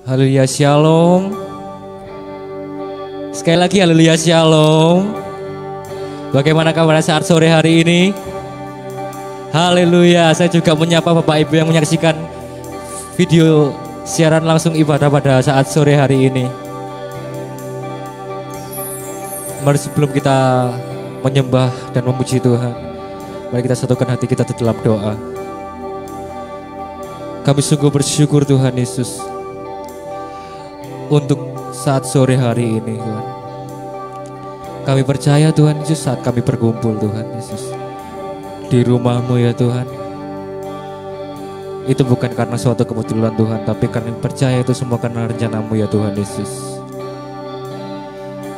Haleluya shalom. Sekali lagi haleluya shalom. Bagaimana kabar saat sore hari ini? Haleluya. Saya juga menyapa Bapak Ibu yang menyaksikan video siaran langsung ibadah pada saat sore hari ini. Mari sebelum kita menyembah dan memuji Tuhan, mari kita satukan hati kita di dalam doa. Kami sungguh bersyukur Tuhan Yesus untuk saat sore hari ini Tuhan. Kami percaya Tuhan Yesus saat kami berkumpul Tuhan Yesus di rumah-Mu ya Tuhan, itu bukan karena suatu kebetulan Tuhan, tapi kami percaya itu semua karena rencana-Mu ya Tuhan Yesus.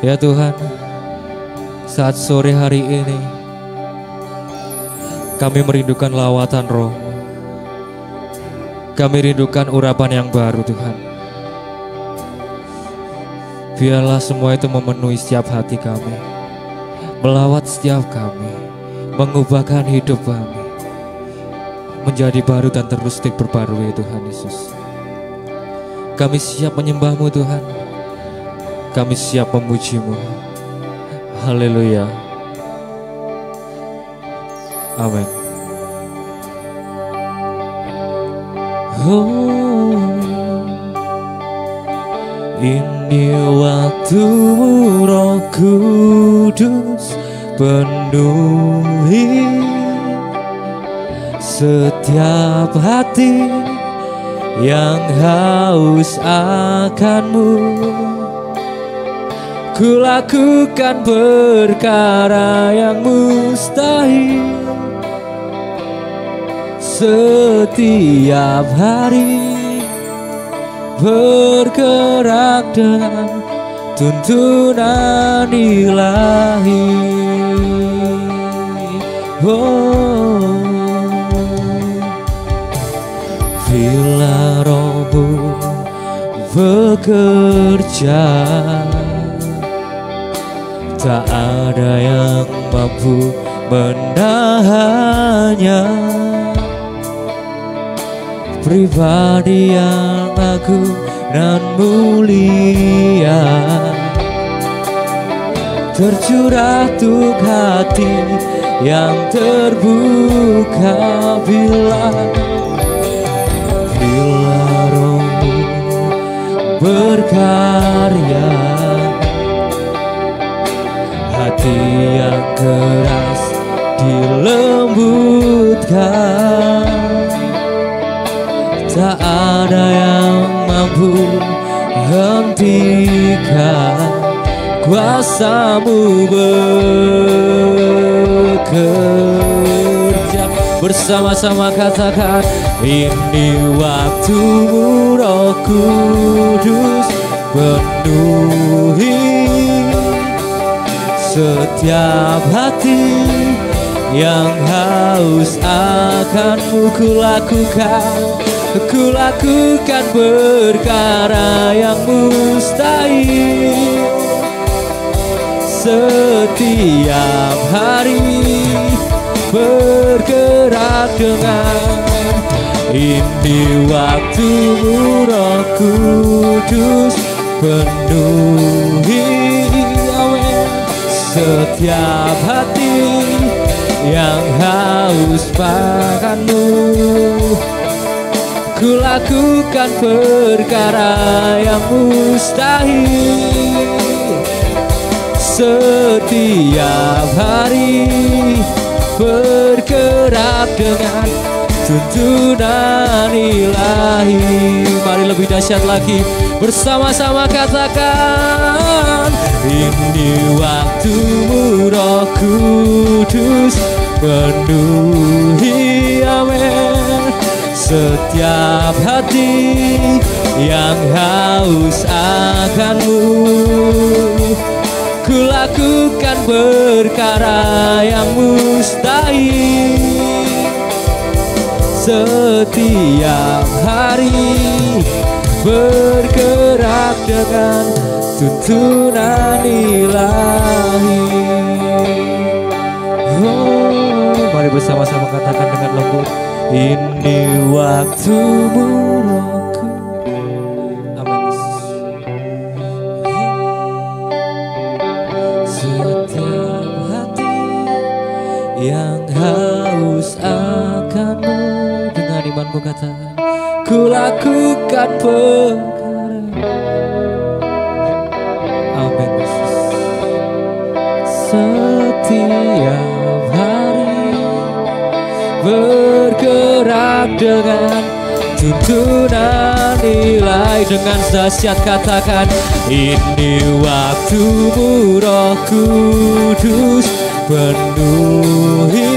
Ya Tuhan, saat sore hari ini kami merindukan lawatan Roh. Kami rindukan urapan yang baru Tuhan. Biarlah semua itu memenuhi setiap hati kami, melawat setiap kami, mengubahkan hidup kami menjadi baru dan terus diperbarui Tuhan Yesus. Kami siap menyembah-Mu Tuhan. Kami siap memuji-Mu. Haleluya. Amin. Ini waktu Roh Kudus penuhi setiap hati yang haus akan-Mu. Ku lakukan perkara yang mustahil setiap hari, bergerak dengan tuntunan ilahi. Bila Roh-Mu bekerja, tak ada yang mampu menahannya. Pribadi yang agung dan mulia, tercurah untuk hati yang terbuka. Bila Roh-Mu berkarya, hati yang keras dilembutkan. Tak ada yang mampu hentikan kuasa-Mu bekerja. Bersama-sama katakan, ini waktu-Mu Roh Kudus penuhi setiap hati yang haus akan-Mu. Ku lakukan perkara yang mustahil setiap hari, bergerak dengan ini waktu-Mu Roh Kudus penuhi setiap hati yang haus akan-Mu. Ku lakukan perkara yang mustahil setiap hari, bergerak dengan tuntunan ilahi. Mari lebih dahsyat lagi, bersama-sama katakan, ini waktu-Mu Roh Kudus penuhi setiap hati yang haus akan-Mu. Ku lakukan perkara yang mustahil setiap hari, bergerak dengan tuntunan ilahi. Mari bersama-sama katakan dengan lembut, ini waktu-Mu Rohku. Amin. ku lakukan perkara. Amin Yesus. Setiap hari bergerak dengan tuntunan nilai, dengan dahsyat katakan, ini waktumu Roh Kudus, penuhi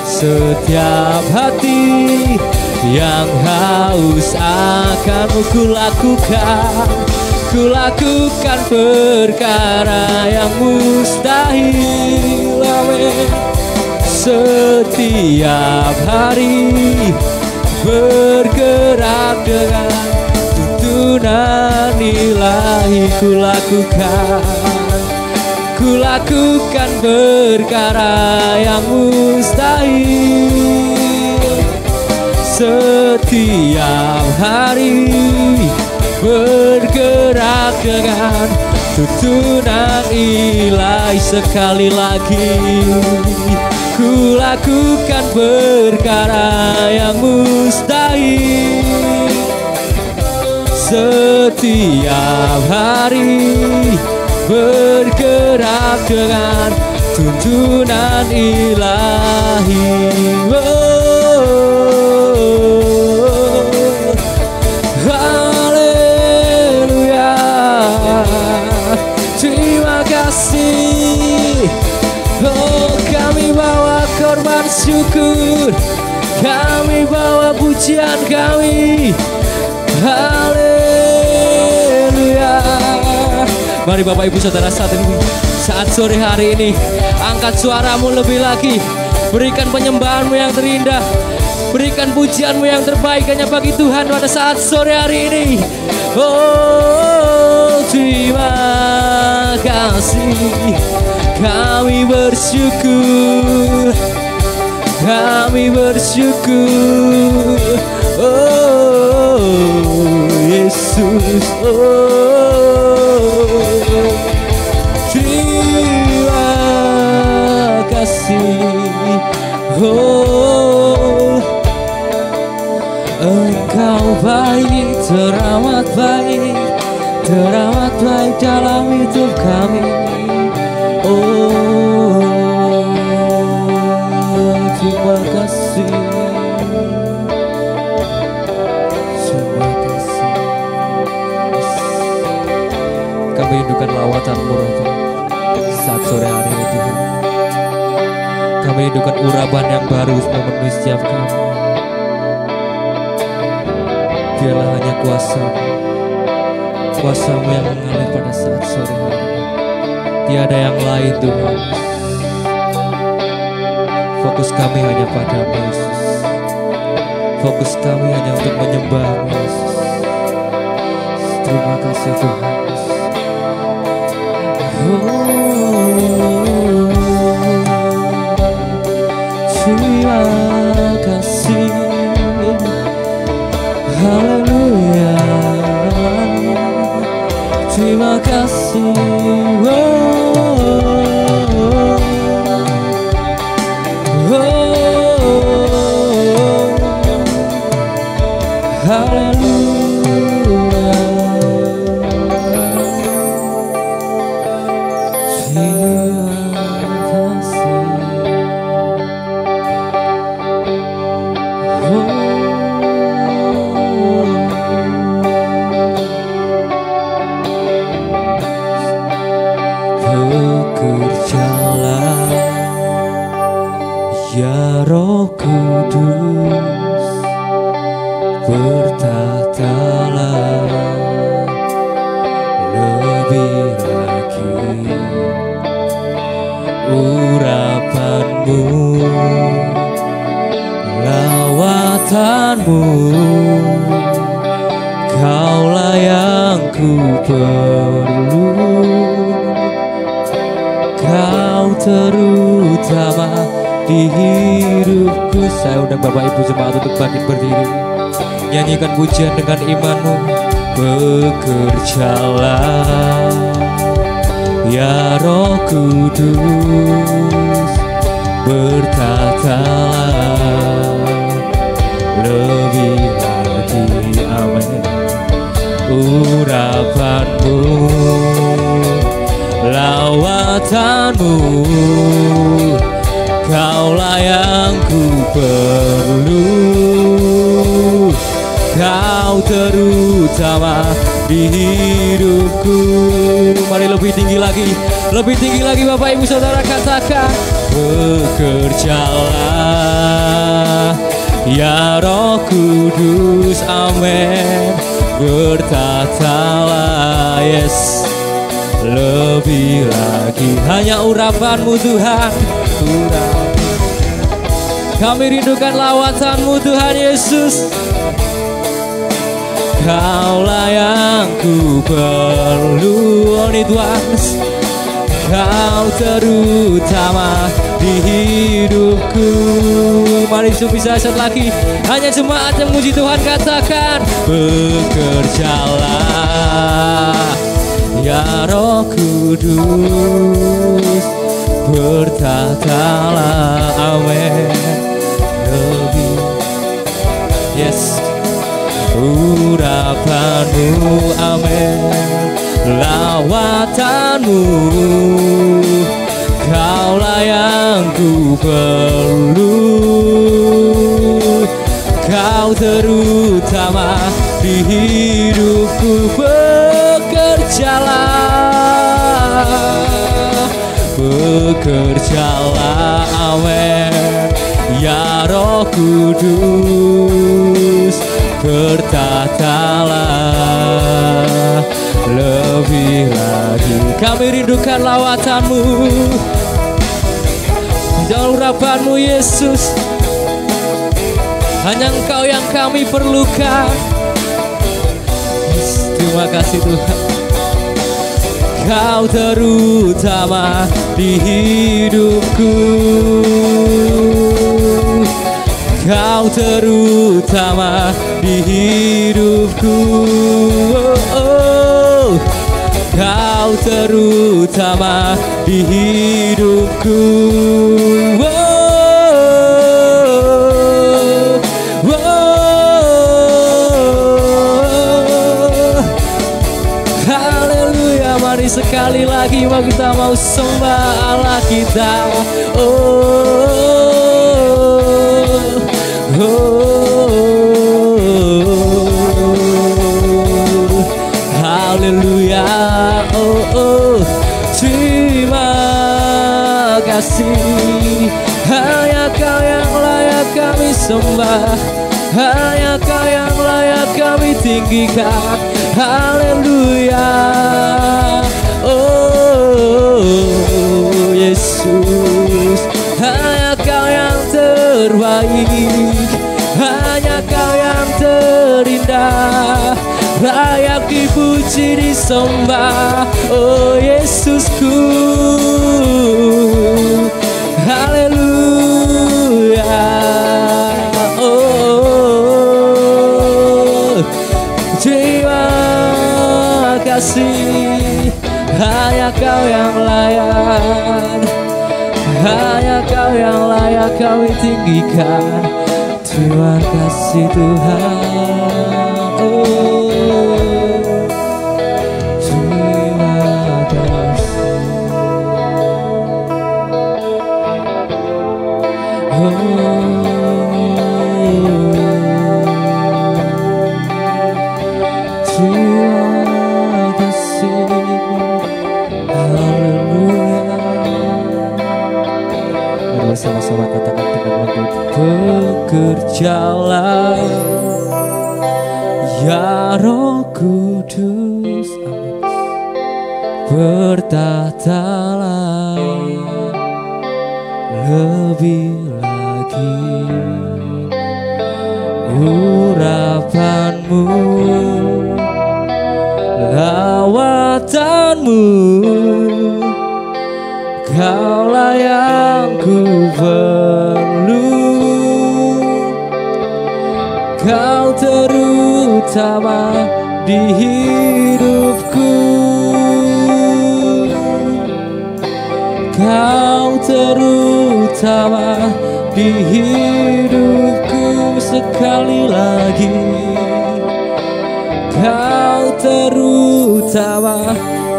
setiap hati yang haus akanmu. Ku lakukan perkara yang mustahil. Amin. Setiap hari bergerak dengan tuntunan ilahi, ku lakukan perkara yang mustahil. Setiap hari bergerak dengan tuntunan ilahi. Sekali lagi, ku lakukan perkara yang mustahil. Setiap hari bergerak dengan tuntunan ilahi. Haleluya. Terima kasih. Oh, kami bawa korban syukur, kami bawa pujian kami. Haleluya. Mari Bapak Ibu Saudara, saat sore hari ini, angkat suaramu lebih lagi, berikan penyembahanmu yang terindah, berikan pujianmu yang terbaik hanya bagi Tuhan pada saat sore hari ini. Oh, terima kasih, kami bersyukur, kami bersyukur. Oh Yesus, oh terima kasih. Oh, Engkau baik, teramat baik, teramat baik dalam hidup kami. Oh, terima kasih. Terima kasih. Kami rindukan lawatan-Mu saat sore hari ini Tuhan. Kami rindukan urapan yang baru memenuhi setiap kami. Biarlah hanya kuasa-Mu yang mengalir pada saat sore hari ini. Tiada yang lain Tuhan. Fokus kami hanya pada-Mu Yesus. Fokus kami hanya untuk menyembah-Mu Yesus. Terima kasih Tuhan. Oh, terima kasih. Haleluya. Terima kasih. Bekerjalah ya Roh Kudus, bertahtalah lebih lagi. Urapan-Mu, lawatanmu, Kaulah yang ku perlu. Kau terutama di hidupku. Saya undang Bapak Ibu jemaat untuk bangkit berdiri, nyanyikan pujian dengan imanmu. Bekerjalah ya Roh Kudus, bertahtalah lebih urapanmu, lawatanmu, Kaulah yang ku perlu. Kau terutama di hidupku. Mari lebih tinggi lagi Bapak Ibu Saudara, katakan bekerjalah ya Roh Kudus, amin. Bertatalah, yes, lebih lagi. Hanya urapanmu Tuhan, kami rindukan lawatanmu Tuhan Yesus. Kaulah yang ku perlu, only Tuhan. Kau terutama di hidupku. Mari bisa satu lagi, hanya jemaat yang muji Tuhan, katakan bekerjalah ya Roh Kudus, bertatalah, amin. Lebih, yes, urapanmu, amin. Lawatanmu, Kaulah yang ku perlu. Kau terutama di hidupku. Bekerjalah, amin. Ya Roh Kudus, bertatalah lebih lagi. Kami rindukan lawatanmu, jangan urapanmu Yesus. Hanya Engkau yang kami perlukan. Terima kasih Tuhan. Kau terutama di hidupku. Kau terutama di hidupku. Kau terutama di hidupku. Haleluya, mari sekali lagi kita mau sembah Allah kita. Haleluya, terima kasih. Hanya Kau yang layak kami sembah, hanya Kau yang layak kami tinggikan. Haleluya, Yesus, hanya Kau yang terbaik, hanya Kau yang terindah, layak dipuji disembah, oh Yesusku. Haleluya, terima kasih. Hanya Kau yang layak, hanya Kau yang layak kami tinggikan. Terima kasih Tuhan. Terima kasih. Terima kasih. Haleluya. Mari sama-sama katakan dengan lagu, bekerjalah ya Roh Kudus, amin. Bertatalah lebih lagi. Urapanmu, lawatanmu, Kaulah yang ku perlu. Kau terutama di hidupku. Kau terutama di hidupku. Sekali lagi, Kau terutama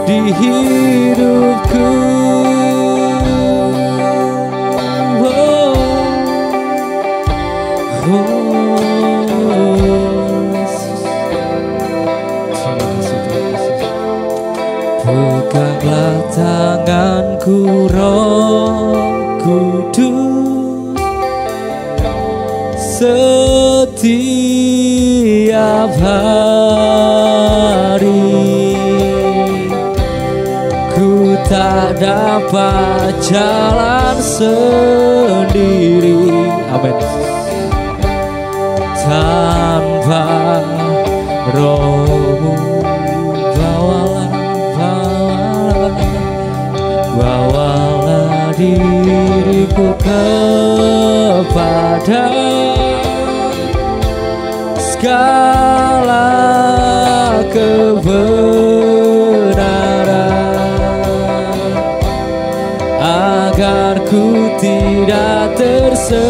di hidupku. Peganglah tanganku Roh Kudus, setiap hari ku tak dapat jalan sendiri. Amin. Tanpa Roh-Mu, bawalah diriku kepada segala kebenaran, agar ku tidak tersesat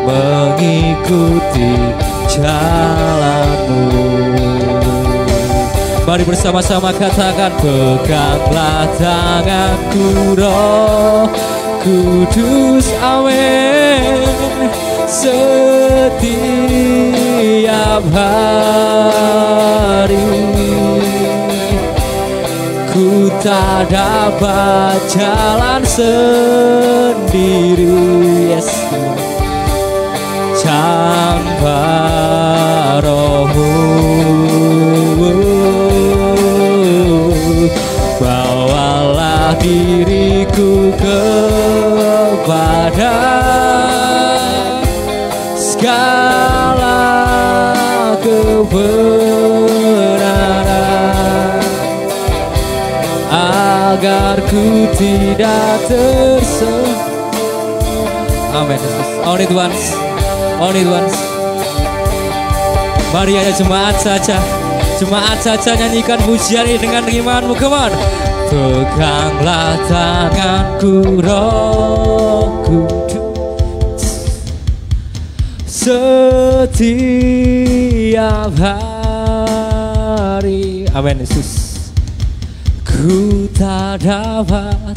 mengikuti jalan-Mu. Mari bersama-sama katakan, peganglah tanganku Roh Kudus, amin. Setiap hari ku tak dapat jalan sendiri, yes. Tanpa Roh-Mu, bawalah diriku kepada segala kebenaran, agar ku tidak tersesat. Amin. Only once, only once. Mari hanya jemaat saja, jemaat saja nyanyikan pujian ini dengan imanmu. Come on. Peganglah tanganku Roh Kudus, setiap hari. Amin Yesus. Ku tak dapat.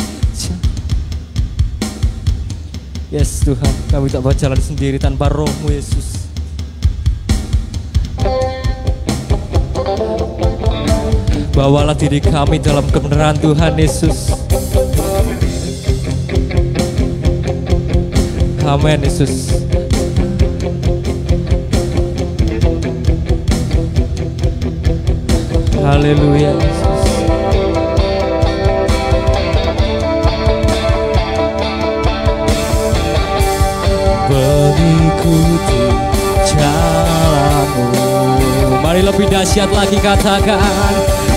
Yes Tuhan, kami tak berjalan sendiri tanpa Roh-Mu Yesus. Bawalah diri kami dalam kebenaran Tuhan Yesus. Amin Yesus. Haleluya Yesus. Mengikuti jalan-Mu. Mari lebih dahsyat lagi katakan,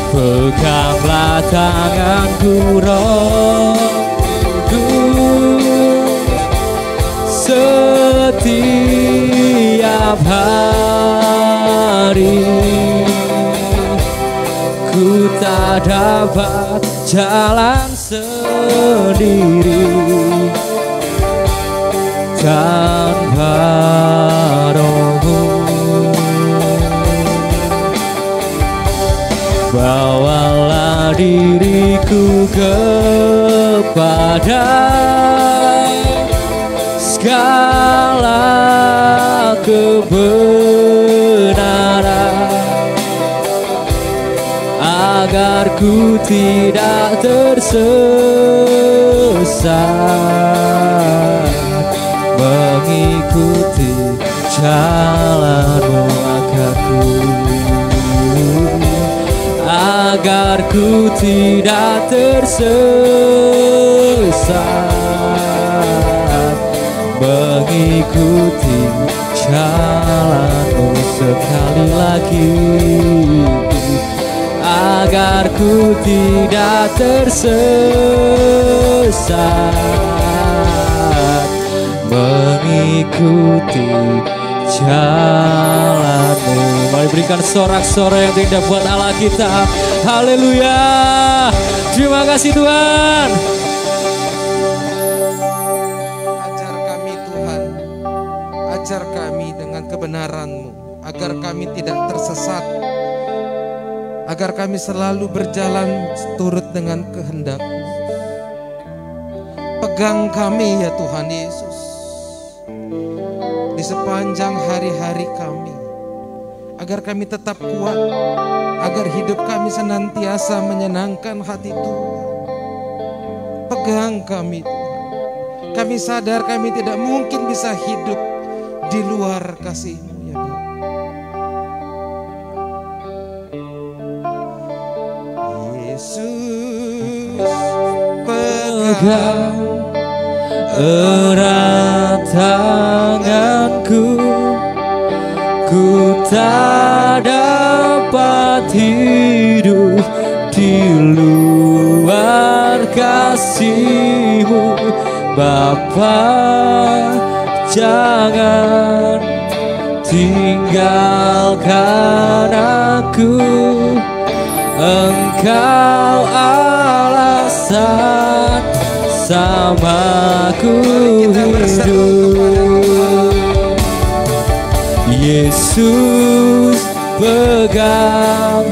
peganglah tanganku Roh Kudus, setiap hari ku tak dapat jalan sendiri tanpa Roh-Mu. Bawalah diriku kepada segala kebenaran, agar ku tidak tersesat mengikuti jalan-Mu, agar ku tidak tersesat mengikuti jalan-Mu. Sekali lagi, agar ku tidak tersesat mengikuti jalan-Mu. Mari berikan sorak-sorai yang indah buat Allah kita. Haleluya. Terima kasih Tuhan. Ajar kami Tuhan, ajar kami dengan kebenaran-Mu, agar kami tidak tersesat, agar kami selalu berjalan turut dengan kehendak-Mu. Pegang kami ya Tuhan Yesus, di sepanjang hari-hari kami, agar kami tetap kuat, agar hidup kami senantiasa menyenangkan hati Tuhan. Pegang kami Tuhan. Kami sadar kami tidak mungkin bisa hidup di luar kasih-Mu ya Bapa. Yesus, pegang erat tanganku, ku tak dapat hidup di luar kasih-Mu. Bapa, jangan tinggalkan aku, Engkau alasan bersamaku hidup. Yesus, pegang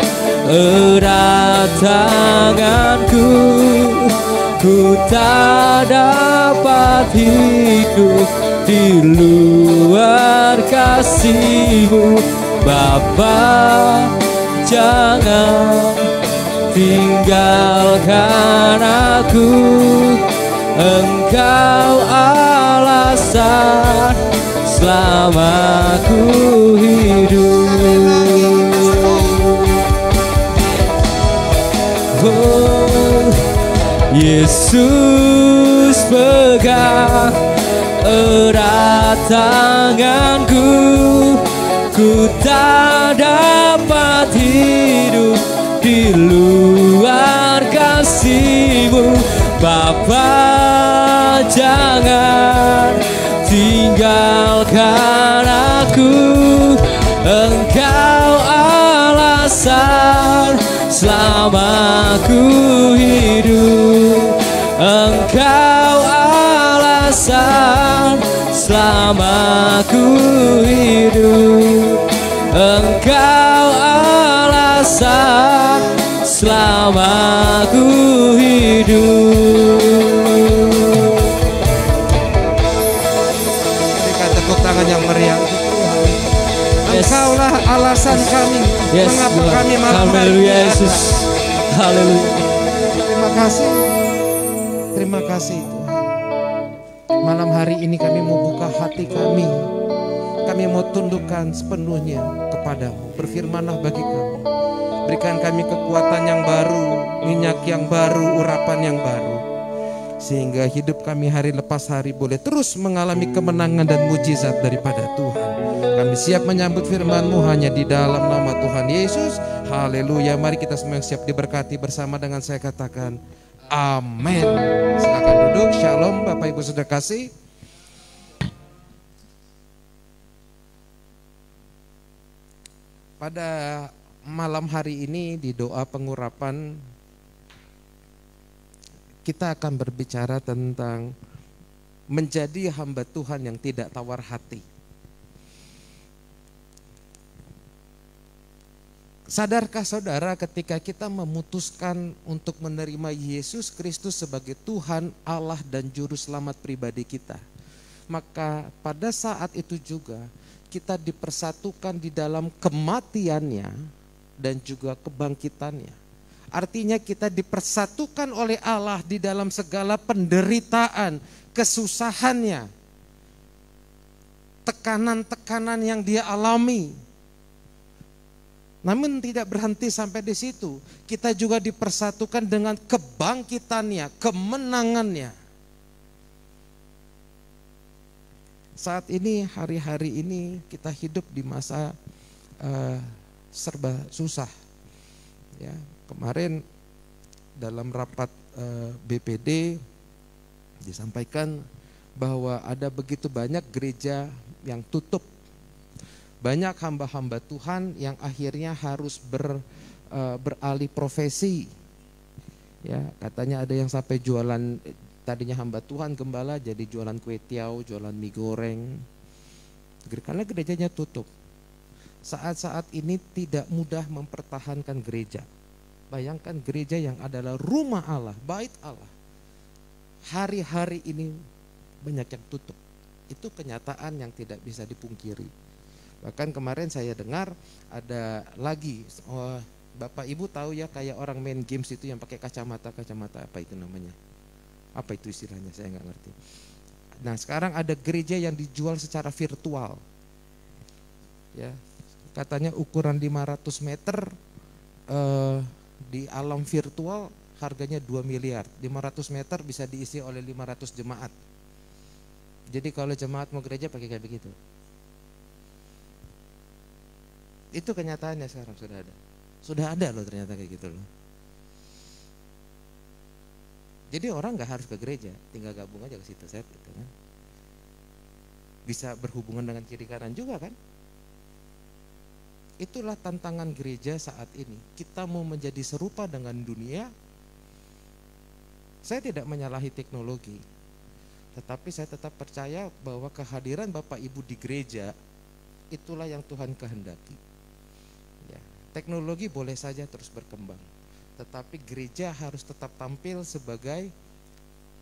erat tanganku, ku tak dapat hidup di luar kasih-Mu. Bapa, jangan tinggalkan aku, Engkau alasan selamaku hidup. Oh, Yesus, pegang erat tanganku, ku tak dapat hidup di luar kasih-Mu. Bapa, jangan tinggalkan aku, Engkau alasan selamaku hidup. Engkau alasan selamaku hidup. Engkau alasan selamaku hidup. Berikan tepuk tangan yang meriah untuk Tuhan. Yes. Engkaulah alasan kami, Yes, mengapa Lord. kami malam hari Haleluya, ini Yesus. ada. Haleluya. Terima kasih. Terima kasih Tuhan. Malam hari ini kami mau buka hati kami. Kami mau tundukkan sepenuhnya kepadamu. Berfirmanlah bagi kami. Berikan kami kekuatan yang baru, minyak yang baru, urapan yang baru. Sehingga hidup kami hari lepas hari boleh terus mengalami kemenangan dan mujizat daripada Tuhan. Kami siap menyambut firman-Mu hanya di dalam nama Tuhan Yesus. Haleluya. Mari kita semua yang siap diberkati bersama dengan saya katakan amin. Silakan duduk. Shalom Bapak Ibu Saudara kasih. Pada malam hari ini di doa pengurapan kita akan berbicara tentang menjadi hamba Tuhan yang tidak tawar hati. Sadarkah saudara ketika kita memutuskan untuk menerima Yesus Kristus sebagai Tuhan, Allah dan Juru Selamat pribadi kita, maka pada saat itu juga kita dipersatukan di dalam kematiannya dan juga kebangkitannya. Artinya kita dipersatukan oleh Allah di dalam segala penderitaan, kesusahannya, tekanan-tekanan yang dia alami. Namun tidak berhenti sampai di situ. Kita juga dipersatukan dengan kebangkitannya, kemenangannya. Saat ini, hari-hari ini kita hidup di masa serba susah. Ya, kemarin dalam rapat BPD disampaikan bahwa ada begitu banyak gereja yang tutup. Banyak hamba-hamba Tuhan yang akhirnya harus beralih profesi. Ya, katanya ada yang sampai jualan, tadinya hamba Tuhan gembala jadi jualan kue tiaw, jualan mie goreng. Karena gerejanya tutup. Saat-saat ini tidak mudah mempertahankan gereja. Bayangkan gereja yang adalah rumah Allah, bait Allah. Hari-hari ini banyak yang tutup. Itu kenyataan yang tidak bisa dipungkiri. Bahkan kemarin saya dengar ada lagi, Bapak Ibu tahu ya kayak orang main games itu yang pakai kacamata apa itu namanya? Apa itu istilahnya, saya nggak ngerti. Nah sekarang ada gereja yang dijual secara virtual. Ya, katanya ukuran 500 meter di alam virtual harganya 2 miliar. 500 meter bisa diisi oleh 500 jemaat. Jadi kalau jemaat mau gereja pakai kayak begitu. Itu kenyataannya sekarang sudah ada. Sudah ada loh ternyata kayak gitu loh. Jadi orang nggak harus ke gereja, tinggal gabung aja ke situ set gitu kan. Bisa berhubungan dengan kiri kanan juga kan. Itulah tantangan gereja saat ini. Kita mau menjadi serupa dengan dunia. Saya tidak menyalahi teknologi, tetapi saya tetap percaya bahwa kehadiran Bapak Ibu di gereja itulah yang Tuhan kehendaki. Ya, teknologi boleh saja terus berkembang, tetapi gereja harus tetap tampil sebagai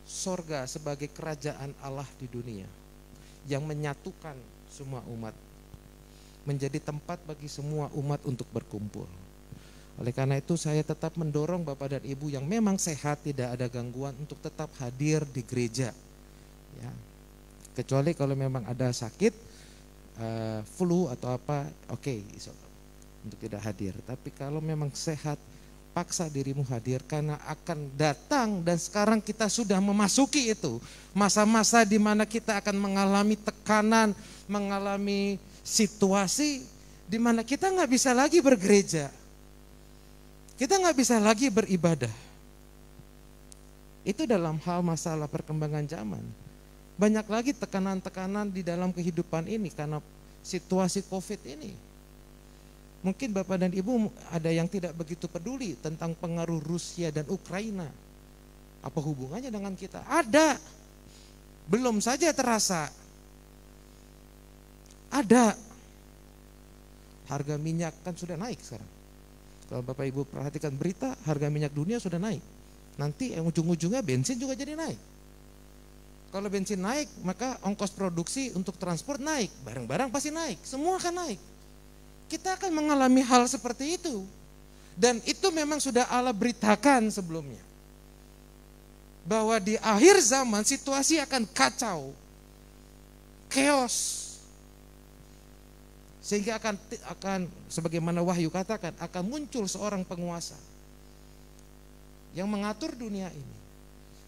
sorga, sebagai kerajaan Allah di dunia yang menyatukan semua umat, menjadi tempat bagi semua umat untuk berkumpul. Oleh karena itu saya tetap mendorong Bapak dan Ibu yang memang sehat, tidak ada gangguan untuk tetap hadir di gereja. Ya. Kecuali kalau memang ada sakit, flu atau apa, oke, untuk tidak hadir. Tapi kalau memang sehat, paksa dirimu hadir karena akan datang, dan sekarang kita sudah memasuki itu. Masa-masa di mana kita akan mengalami tekanan, mengalami situasi di mana kita nggak bisa lagi bergereja. Kita nggak bisa lagi beribadah. Itu dalam hal masalah perkembangan zaman. Banyak lagi tekanan-tekanan di dalam kehidupan ini karena situasi COVID ini. Mungkin Bapak dan Ibu ada yang tidak begitu peduli tentang pengaruh Rusia dan Ukraina. Apa hubungannya dengan kita? Ada. Belum saja terasa. Ada. Harga minyak kan sudah naik sekarang. Kalau Bapak Ibu perhatikan berita, harga minyak dunia sudah naik. Nanti yang ujung-ujungnya bensin juga jadi naik. Kalau bensin naik, maka ongkos produksi untuk transport naik. Barang-barang pasti naik, semua akan naik. Kita akan mengalami hal seperti itu. Dan itu memang sudah Allah beritakan sebelumnya. Bahwa di akhir zaman situasi akan kacau. Chaos. Sehingga akan sebagaimana Wahyu katakan, akan muncul seorang penguasa yang mengatur dunia ini.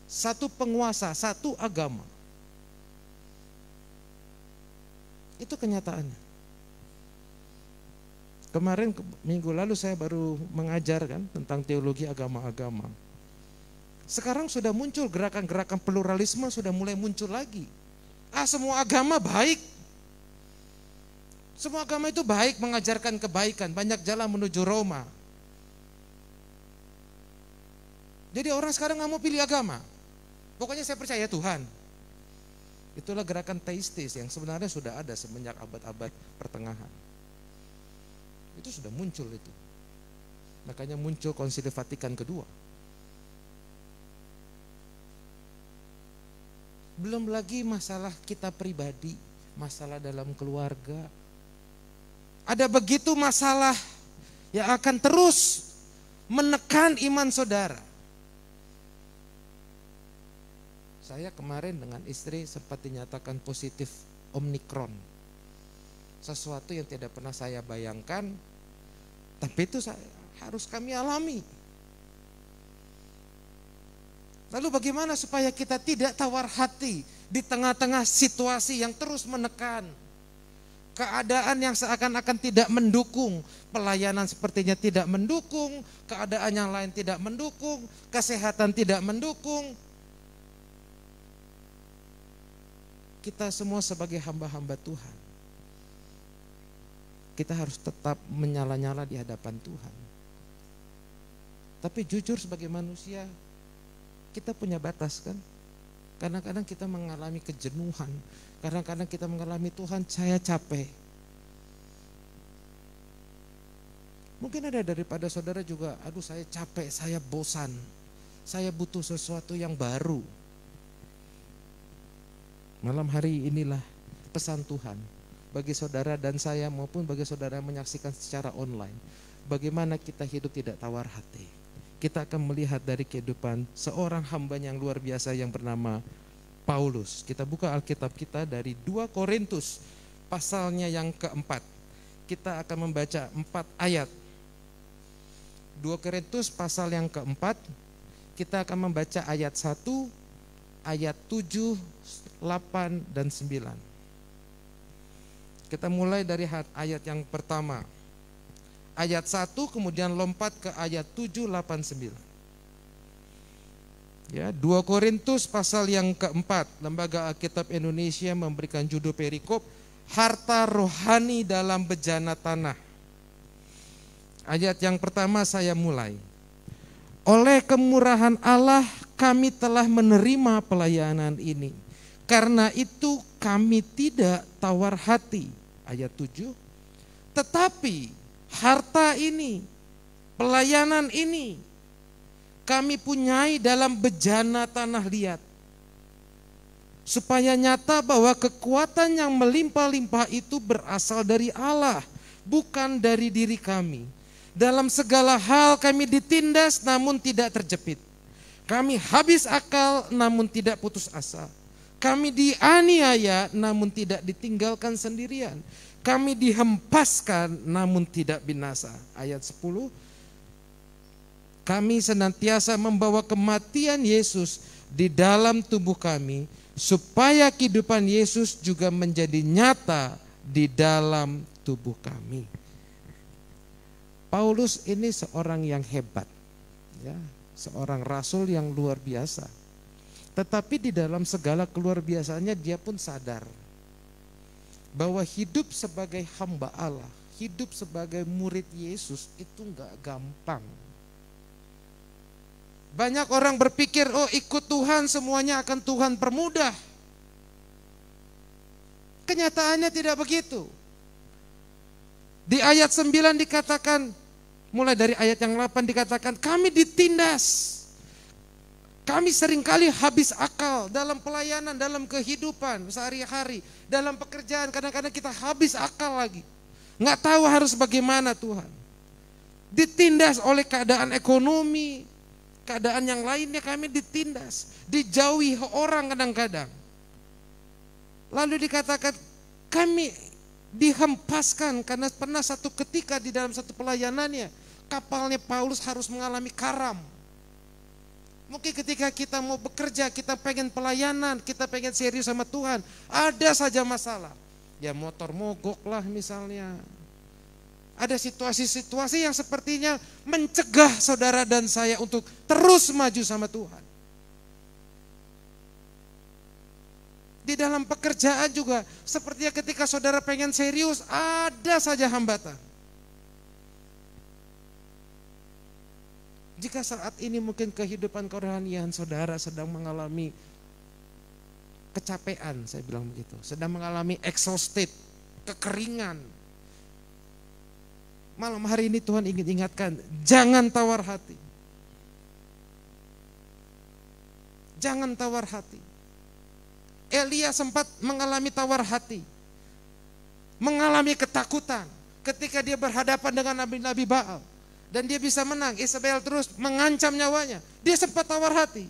Satu penguasa, satu agama. Itu kenyataannya. Kemarin minggu lalu saya baru mengajar kan tentang teologi agama-agama. Sekarang sudah muncul gerakan-gerakan pluralisme, sudah mulai muncul lagi. Semua agama baik. Semua agama itu baik, mengajarkan kebaikan, banyak jalan menuju Roma. Jadi orang sekarang nggak mau pilih agama. Pokoknya saya percaya Tuhan. Itulah gerakan teistis yang sebenarnya sudah ada semenjak abad-abad pertengahan. Itu sudah muncul itu. Makanya muncul Konsili Vatikan kedua. Belum lagi masalah kita pribadi, masalah dalam keluarga. Ada begitu masalah yang akan terus menekan iman saudara. Saya kemarin dengan istri sempat dinyatakan positif Omikron. Sesuatu yang tidak pernah saya bayangkan, tapi itu harus kami alami. Lalu bagaimana supaya kita tidak tawar hati di tengah-tengah situasi yang terus menekan? Keadaan yang seakan-akan tidak mendukung, pelayanan sepertinya tidak mendukung, keadaan yang lain tidak mendukung, kesehatan tidak mendukung. Kita semua sebagai hamba-hamba Tuhan, kita harus tetap menyala-nyala di hadapan Tuhan. Tapi jujur sebagai manusia, kita punya batas kan? Kadang-kadang kita mengalami kejenuhan, Kadang-kadang kita mengalami, Tuhan saya capek. Mungkin ada daripada saudara juga, aduh saya capek, saya bosan. Saya butuh sesuatu yang baru. Malam hari inilah pesan Tuhan bagi saudara dan saya maupun bagi saudara yang menyaksikan secara online. Bagaimana kita hidup tidak tawar hati. Kita akan melihat dari kehidupan seorang hamba yang luar biasa yang bernama Paulus. Kita buka Alkitab kita dari 2 Korintus pasalnya yang keempat. Kita akan membaca 4 ayat. 2 Korintus pasal yang keempat. Kita akan membaca ayat 1, ayat 7, 8, dan 9. Kita mulai dari ayat yang pertama. Ayat 1 kemudian lompat ke ayat 7, 8, 9. Ya, 2 Korintus pasal yang keempat. Lembaga Alkitab Indonesia memberikan judul perikop, harta rohani dalam bejana tanah. Ayat yang pertama saya mulai. Oleh kemurahan Allah kami telah menerima pelayanan ini. Karena itu kami tidak tawar hati. Ayat 7. Tetapi harta ini, pelayanan ini kami punyai dalam bejana tanah liat. Supaya nyata bahwa kekuatan yang melimpah-limpah itu berasal dari Allah, bukan dari diri kami. Dalam segala hal kami ditindas namun tidak terjepit. Kami habis akal namun tidak putus asa. Kami dianiaya namun tidak ditinggalkan sendirian. Kami dihempaskan namun tidak binasa. Ayat 10. Kami senantiasa membawa kematian Yesus di dalam tubuh kami, supaya kehidupan Yesus juga menjadi nyata di dalam tubuh kami. Paulus ini seorang yang hebat, ya, seorang rasul yang luar biasa. Tetapi di dalam segala keluar biasanya dia pun sadar bahwa hidup sebagai hamba Allah, hidup sebagai murid Yesus itu enggak gampang. Banyak orang berpikir, oh ikut Tuhan semuanya akan Tuhan permudah. Kenyataannya tidak begitu. Di ayat 9 dikatakan, mulai dari ayat yang 8 dikatakan, kami ditindas. Kami seringkali habis akal dalam pelayanan, dalam kehidupan sehari-hari, dalam pekerjaan. Kadang-kadang kita habis akal lagi. Nggak tahu harus bagaimana Tuhan. Ditindas oleh keadaan ekonomi, keadaan yang lainnya kami ditindas. Dijauhi orang kadang-kadang. Lalu dikatakan kami dihempaskan karena pernah satu ketika di dalam satu pelayanannya kapalnya Paulus harus mengalami karam. Mungkin ketika kita mau bekerja, kita pengen pelayanan, kita pengen serius sama Tuhan, ada saja masalah. Ya motor mogok lah misalnya. Ada situasi-situasi yang sepertinya mencegah saudara dan saya untuk terus maju sama Tuhan. Di dalam pekerjaan juga, sepertinya ketika saudara pengen serius, ada saja hambatan. Jika saat ini mungkin kehidupan kerohanian saudara sedang mengalami kecapean, saya bilang begitu, sedang mengalami exhausted, kekeringan. Malam hari ini Tuhan ingin ingatkan, jangan tawar hati. Jangan tawar hati. Elia sempat mengalami tawar hati, mengalami ketakutan ketika dia berhadapan dengan nabi-nabi Baal. Dan dia bisa menang, Isabel terus mengancam nyawanya. Dia sempat tawar hati,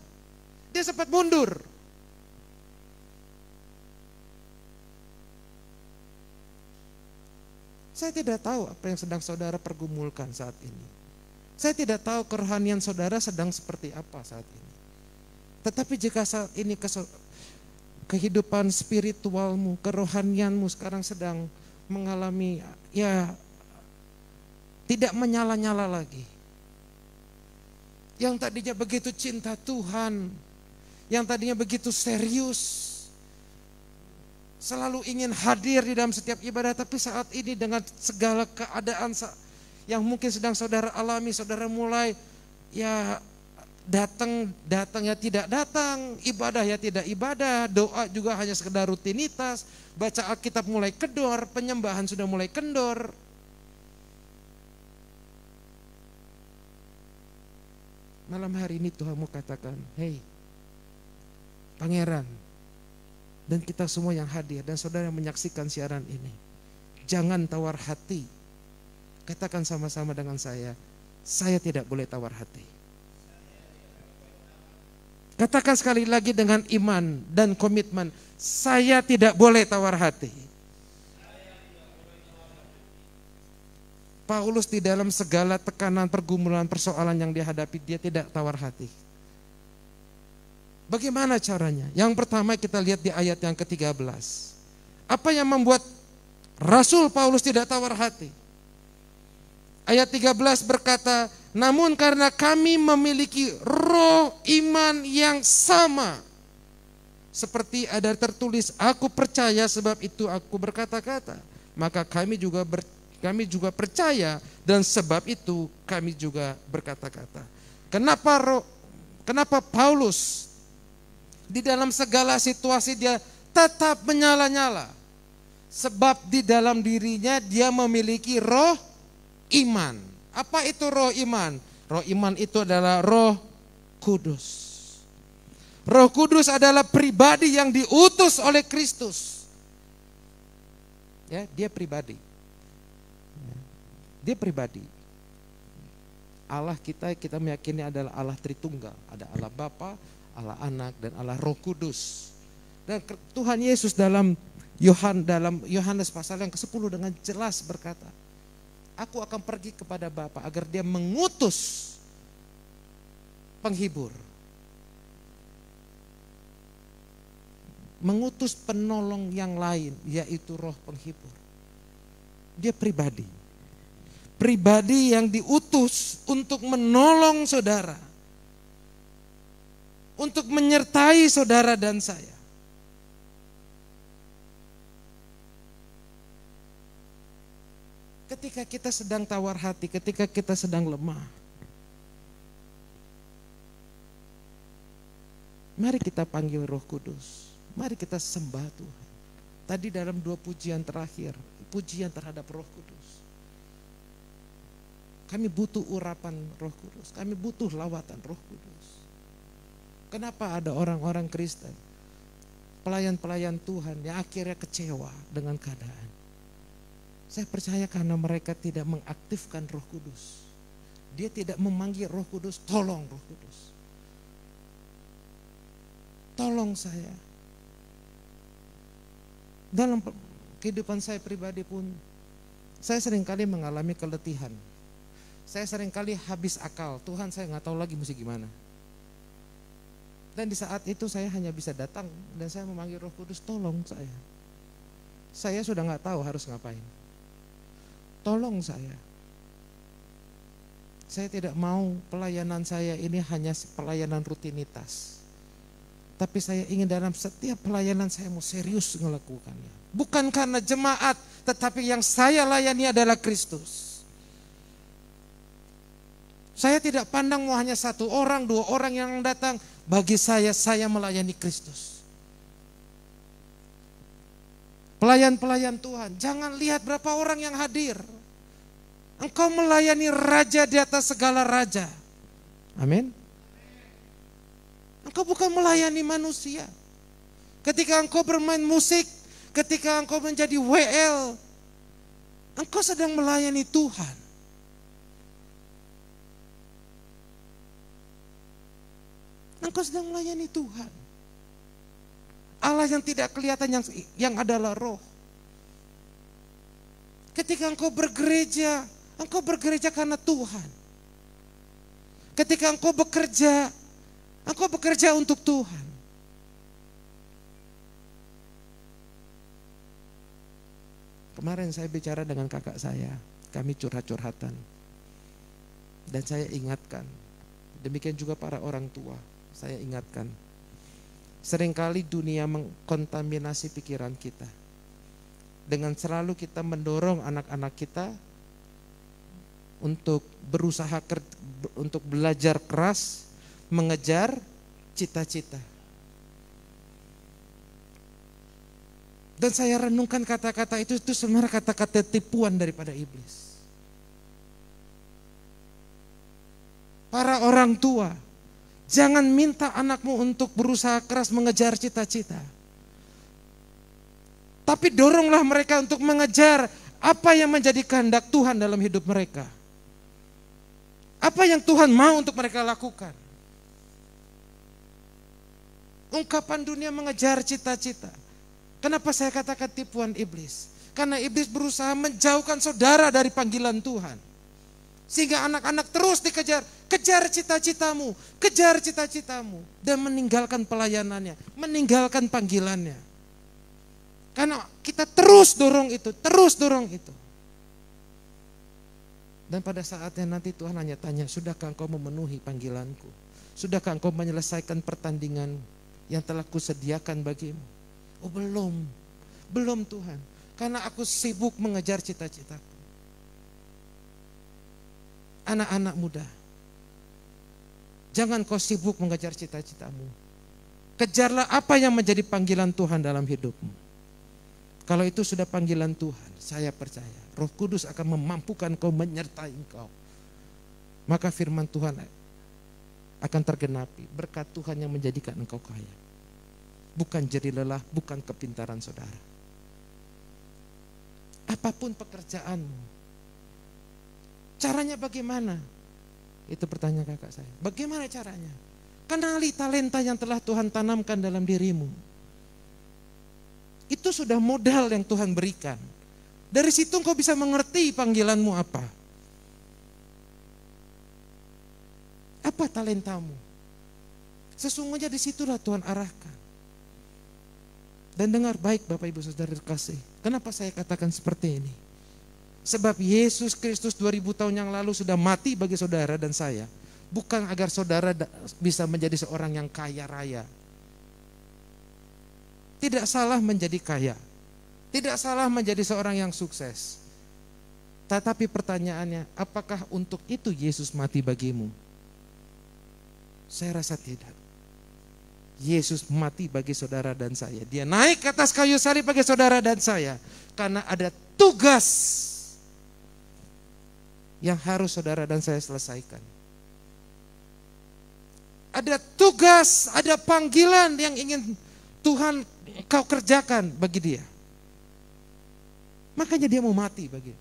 dia sempat mundur. Saya tidak tahu apa yang sedang saudara pergumulkan saat ini. Saya tidak tahu kerohanian saudara sedang seperti apa saat ini. Tetapi jika saat ini kehidupan spiritualmu, kerohanianmu sekarang sedang mengalami tidak menyala-nyala lagi. Yang tadinya begitu cinta Tuhan, yang tadinya begitu serius, selalu ingin hadir di dalam setiap ibadah, tapi saat ini dengan segala keadaan yang mungkin sedang saudara alami, saudara mulai datang ya tidak datang, ibadah ya tidak ibadah, doa juga hanya sekedar rutinitas, baca Alkitab mulai kendor, penyembahan sudah mulai kendor. Malam hari ini Tuhan mau katakan, hei Pangeran, dan kita semua yang hadir dan saudara yang menyaksikan siaran ini, jangan tawar hati. Katakan sama-sama dengan saya tidak boleh tawar hati. Katakan sekali lagi dengan iman dan komitmen, saya tidak boleh tawar hati. Paulus di dalam segala tekanan, pergumulan, persoalan yang dihadapi, dia tidak tawar hati. Bagaimana caranya? Yang pertama kita lihat di ayat yang ke-13. Apa yang membuat Rasul Paulus tidak tawar hati? Ayat 13 berkata, namun karena kami memiliki roh iman yang sama. Seperti ada tertulis, aku percaya sebab itu aku berkata-kata. Maka kami juga percaya dan sebab itu kami juga berkata-kata. Kenapa Paulus di dalam segala situasi dia tetap menyala-nyala? Sebab di dalam dirinya dia memiliki roh iman. Apa itu roh iman? Roh iman itu adalah Roh Kudus. Roh Kudus adalah pribadi yang diutus oleh Kristus. Ya, dia pribadi. Dia pribadi. Allah kita meyakini adalah Allah Tritunggal. Ada Allah Bapa, Allah Anak, dan Allah Roh Kudus. Dan Tuhan Yesus dalam Yohanes pasal yang ke-10 dengan jelas berkata, aku akan pergi kepada Bapa agar dia mengutus penghibur. Mengutus penolong yang lain, yaitu roh penghibur. Dia pribadi. Pribadi yang diutus untuk menolong saudara. Untuk menyertai saudara dan saya. Ketika kita sedang tawar hati, ketika kita sedang lemah, mari kita panggil Roh Kudus. Mari kita sembah Tuhan. Tadi dalam 2 pujian terakhir, pujian terhadap Roh Kudus. Kami butuh urapan Roh Kudus, kami butuh lawatan Roh Kudus. Kenapa ada orang-orang Kristen, pelayan-pelayan Tuhan yang akhirnya kecewa dengan keadaan? Saya percaya karena mereka tidak mengaktifkan Roh Kudus. Dia tidak memanggil Roh Kudus, tolong Roh Kudus. Tolong saya. Dalam kehidupan saya pribadi pun, saya seringkali mengalami keletihan. Saya seringkali habis akal, Tuhan saya nggak tahu lagi mesti gimana. Dan di saat itu saya hanya bisa datang dan saya memanggil Roh Kudus, tolong saya. Saya sudah nggak tahu harus ngapain. Tolong saya. Saya tidak mau pelayanan saya ini hanya pelayanan rutinitas. Tapi saya ingin dalam setiap pelayanan saya mau serius melakukannya. Bukan karena jemaat, tetapi yang saya layani adalah Kristus. Saya tidak pandang mau hanya 1 orang, 2 orang yang datang. Bagi saya melayani Kristus. Pelayan-pelayan Tuhan, jangan lihat berapa orang yang hadir. Engkau melayani Raja di atas segala raja. Amin. Engkau bukan melayani manusia. Ketika engkau bermain musik, ketika engkau menjadi WL, engkau sedang melayani Tuhan. Engkau sedang melayani Tuhan. Allah yang tidak kelihatan, yang adalah roh. Ketika engkau bergereja karena Tuhan. Ketika engkau bekerja untuk Tuhan. Kemarin saya bicara dengan kakak saya, kami curhat-curhatan. Dan saya ingatkan, demikian juga para orang tua, saya ingatkan. Seringkali dunia mengkontaminasi pikiran kita. Dengan selalu kita mendorong anak-anak kita untuk berusaha untuk belajar keras, mengejar cita-cita. Dan saya renungkan kata-kata itu sebenarnya kata-kata tipuan daripada iblis. Para orang tua, jangan minta anakmu untuk berusaha keras mengejar cita-cita. Tapi doronglah mereka untuk mengejar apa yang menjadi kehendak Tuhan dalam hidup mereka. Apa yang Tuhan mau untuk mereka lakukan. Ungkapan dunia mengejar cita-cita. Kenapa saya katakan tipuan iblis? Karena iblis berusaha menjauhkan saudara dari panggilan Tuhan. Sehingga anak-anak terus dikejar. Kejar cita-citamu, kejar cita-citamu. Dan meninggalkan pelayanannya, meninggalkan panggilannya. Karena kita terus dorong itu, terus dorong itu. Dan pada saatnya nanti Tuhan hanya tanya, sudahkah engkau memenuhi panggilanku? Sudahkah engkau menyelesaikan pertandingan yang telah kusediakan bagimu? Oh belum, belum Tuhan. Karena aku sibuk mengejar cita-citaku. Anak-anak muda, jangan kau sibuk mengejar cita-citamu. Kejarlah apa yang menjadi panggilan Tuhan dalam hidupmu. Kalau itu sudah panggilan Tuhan, saya percaya Roh Kudus akan memampukan kau, menyertai engkau. Maka firman Tuhan akan tergenapi. Berkat Tuhan yang menjadikan engkau kaya. Bukan jerih lelah, bukan kepintaran saudara. Apapun pekerjaanmu, caranya bagaimana? Itu pertanyaan kakak saya. Bagaimana caranya? Kenali talenta yang telah Tuhan tanamkan dalam dirimu. Itu sudah modal yang Tuhan berikan. Dari situ engkau bisa mengerti panggilanmu apa. Apa talentamu? Sesungguhnya disitulah Tuhan arahkan. Dan dengar baik Bapak Ibu Saudara terkasih. Kenapa saya katakan seperti ini? Sebab Yesus Kristus 2000 tahun yang lalu sudah mati bagi saudara dan saya. Bukan agar saudara bisa menjadi seorang yang kaya raya. Tidak salah menjadi kaya. Tidak salah menjadi seorang yang sukses. Tetapi pertanyaannya, apakah untuk itu Yesus mati bagimu? Saya rasa tidak. Yesus mati bagi saudara dan saya. Dia naik ke atas kayu salib bagi saudara dan saya. Karena ada tugas yang harus saudara dan saya selesaikan. Ada tugas, ada panggilan yang ingin Tuhan kau kerjakan bagi dia. Makanya dia mau mati bagi.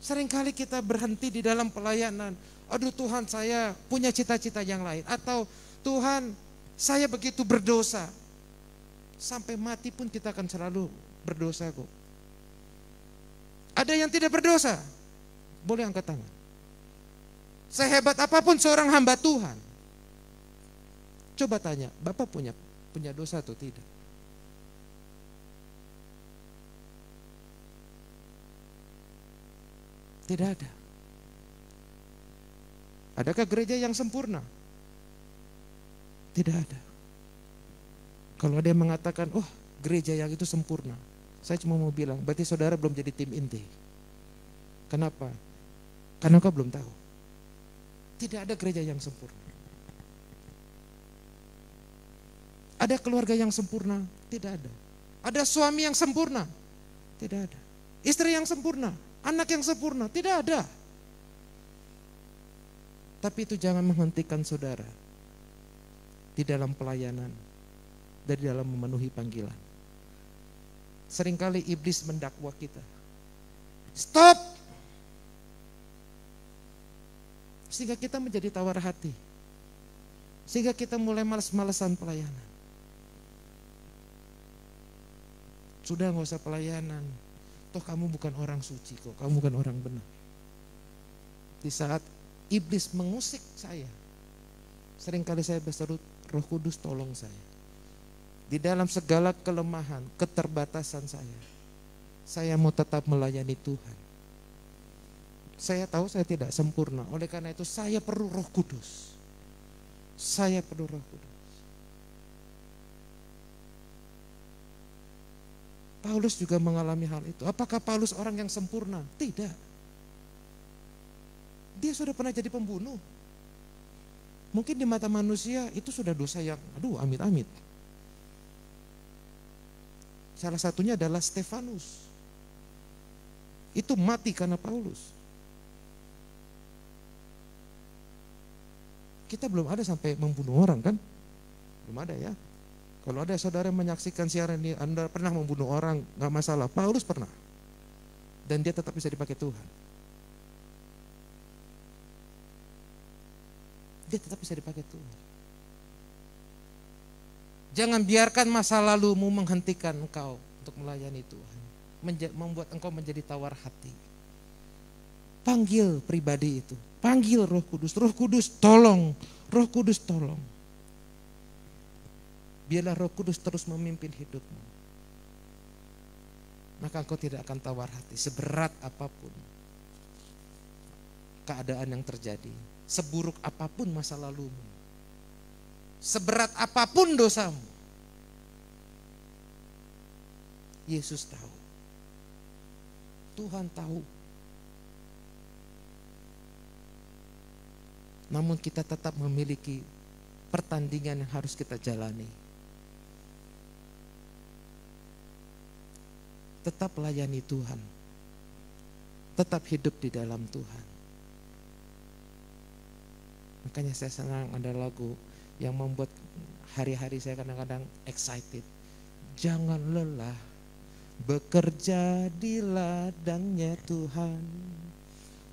Seringkali kita berhenti di dalam pelayanan. Aduh Tuhan, saya punya cita-cita yang lain. Atau Tuhan, saya begitu berdosa. Sampai mati pun kita akan selalu berdosa kok. Ada yang tidak berdosa? Boleh angkat tangan. Sehebat apapun seorang hamba Tuhan. Coba tanya, Bapak punya dosa atau tidak? Tidak ada. Adakah gereja yang sempurna? Tidak ada. Kalau ada yang mengatakan, oh gereja yang itu sempurna, saya cuma mau bilang, berarti saudara belum jadi tim inti. Kenapa? Karena kau belum tahu. Tidak ada gereja yang sempurna. Ada keluarga yang sempurna? Tidak ada. Ada suami yang sempurna? Tidak ada. Istri yang sempurna? Anak yang sempurna? Tidak ada. Tapi itu jangan menghentikan saudara di dalam pelayanan, dari dalam memenuhi panggilan. Seringkali iblis mendakwa kita. Stop! Sehingga kita menjadi tawar hati. Sehingga kita mulai malas-malasan pelayanan. Sudah gak usah pelayanan. Toh kamu bukan orang suci kok, kamu bukan orang benar. Di saat iblis mengusik saya, seringkali saya berseru, Roh Kudus tolong saya. Di dalam segala kelemahan, keterbatasan saya mau tetap melayani Tuhan. Saya tahu saya tidak sempurna, oleh karena itu saya perlu Roh Kudus. Saya perlu Roh Kudus. Paulus juga mengalami hal itu. Apakah Paulus orang yang sempurna? Tidak. Dia sudah pernah jadi pembunuh. Mungkin di mata manusia itu sudah dosa yang, aduh amit-amit. Salah satunya adalah Stefanus. Itu mati karena Paulus. Kita belum ada sampai membunuh orang kan? Belum ada ya. Kalau ada saudara yang menyaksikan siaran ini, Anda pernah membunuh orang, gak masalah. Paulus pernah. Dan dia tetap bisa dipakai Tuhan. Dia tetap bisa dipakai Tuhan. Jangan biarkan masa lalumu menghentikan engkau untuk melayani Tuhan. Membuat engkau menjadi tawar hati. Panggil pribadi itu. Panggil Roh Kudus. Roh Kudus tolong. Roh Kudus tolong. Biarlah Roh Kudus terus memimpin hidupmu. Maka engkau tidak akan tawar hati. Seberat apapun keadaan yang terjadi. Seburuk apapun masa lalumu. Seberat apapun dosamu. Yesus tahu. Tuhan tahu. Namun kita tetap memiliki pertandingan yang harus kita jalani. Tetap layani Tuhan. Tetap hidup di dalam Tuhan. Makanya saya senang ada lagu yang membuat hari-hari saya kadang-kadang excited. Jangan lelah bekerja di ladangnya Tuhan.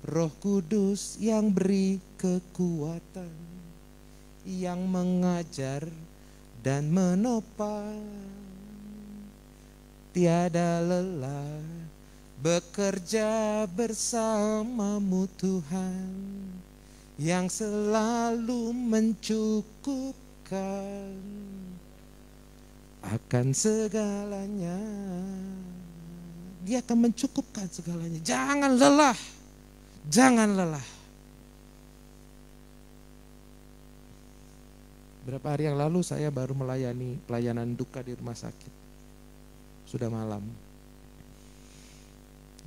Roh Kudus yang beri kekuatan, yang mengajar dan menopang. Tiada lelah bekerja bersamamu Tuhan, yang selalu mencukupkan akan segalanya. Dia akan mencukupkan segalanya. Jangan lelah. Jangan lelah. Berapa hari yang lalu saya baru melayani pelayanan duka di rumah sakit. Sudah malam.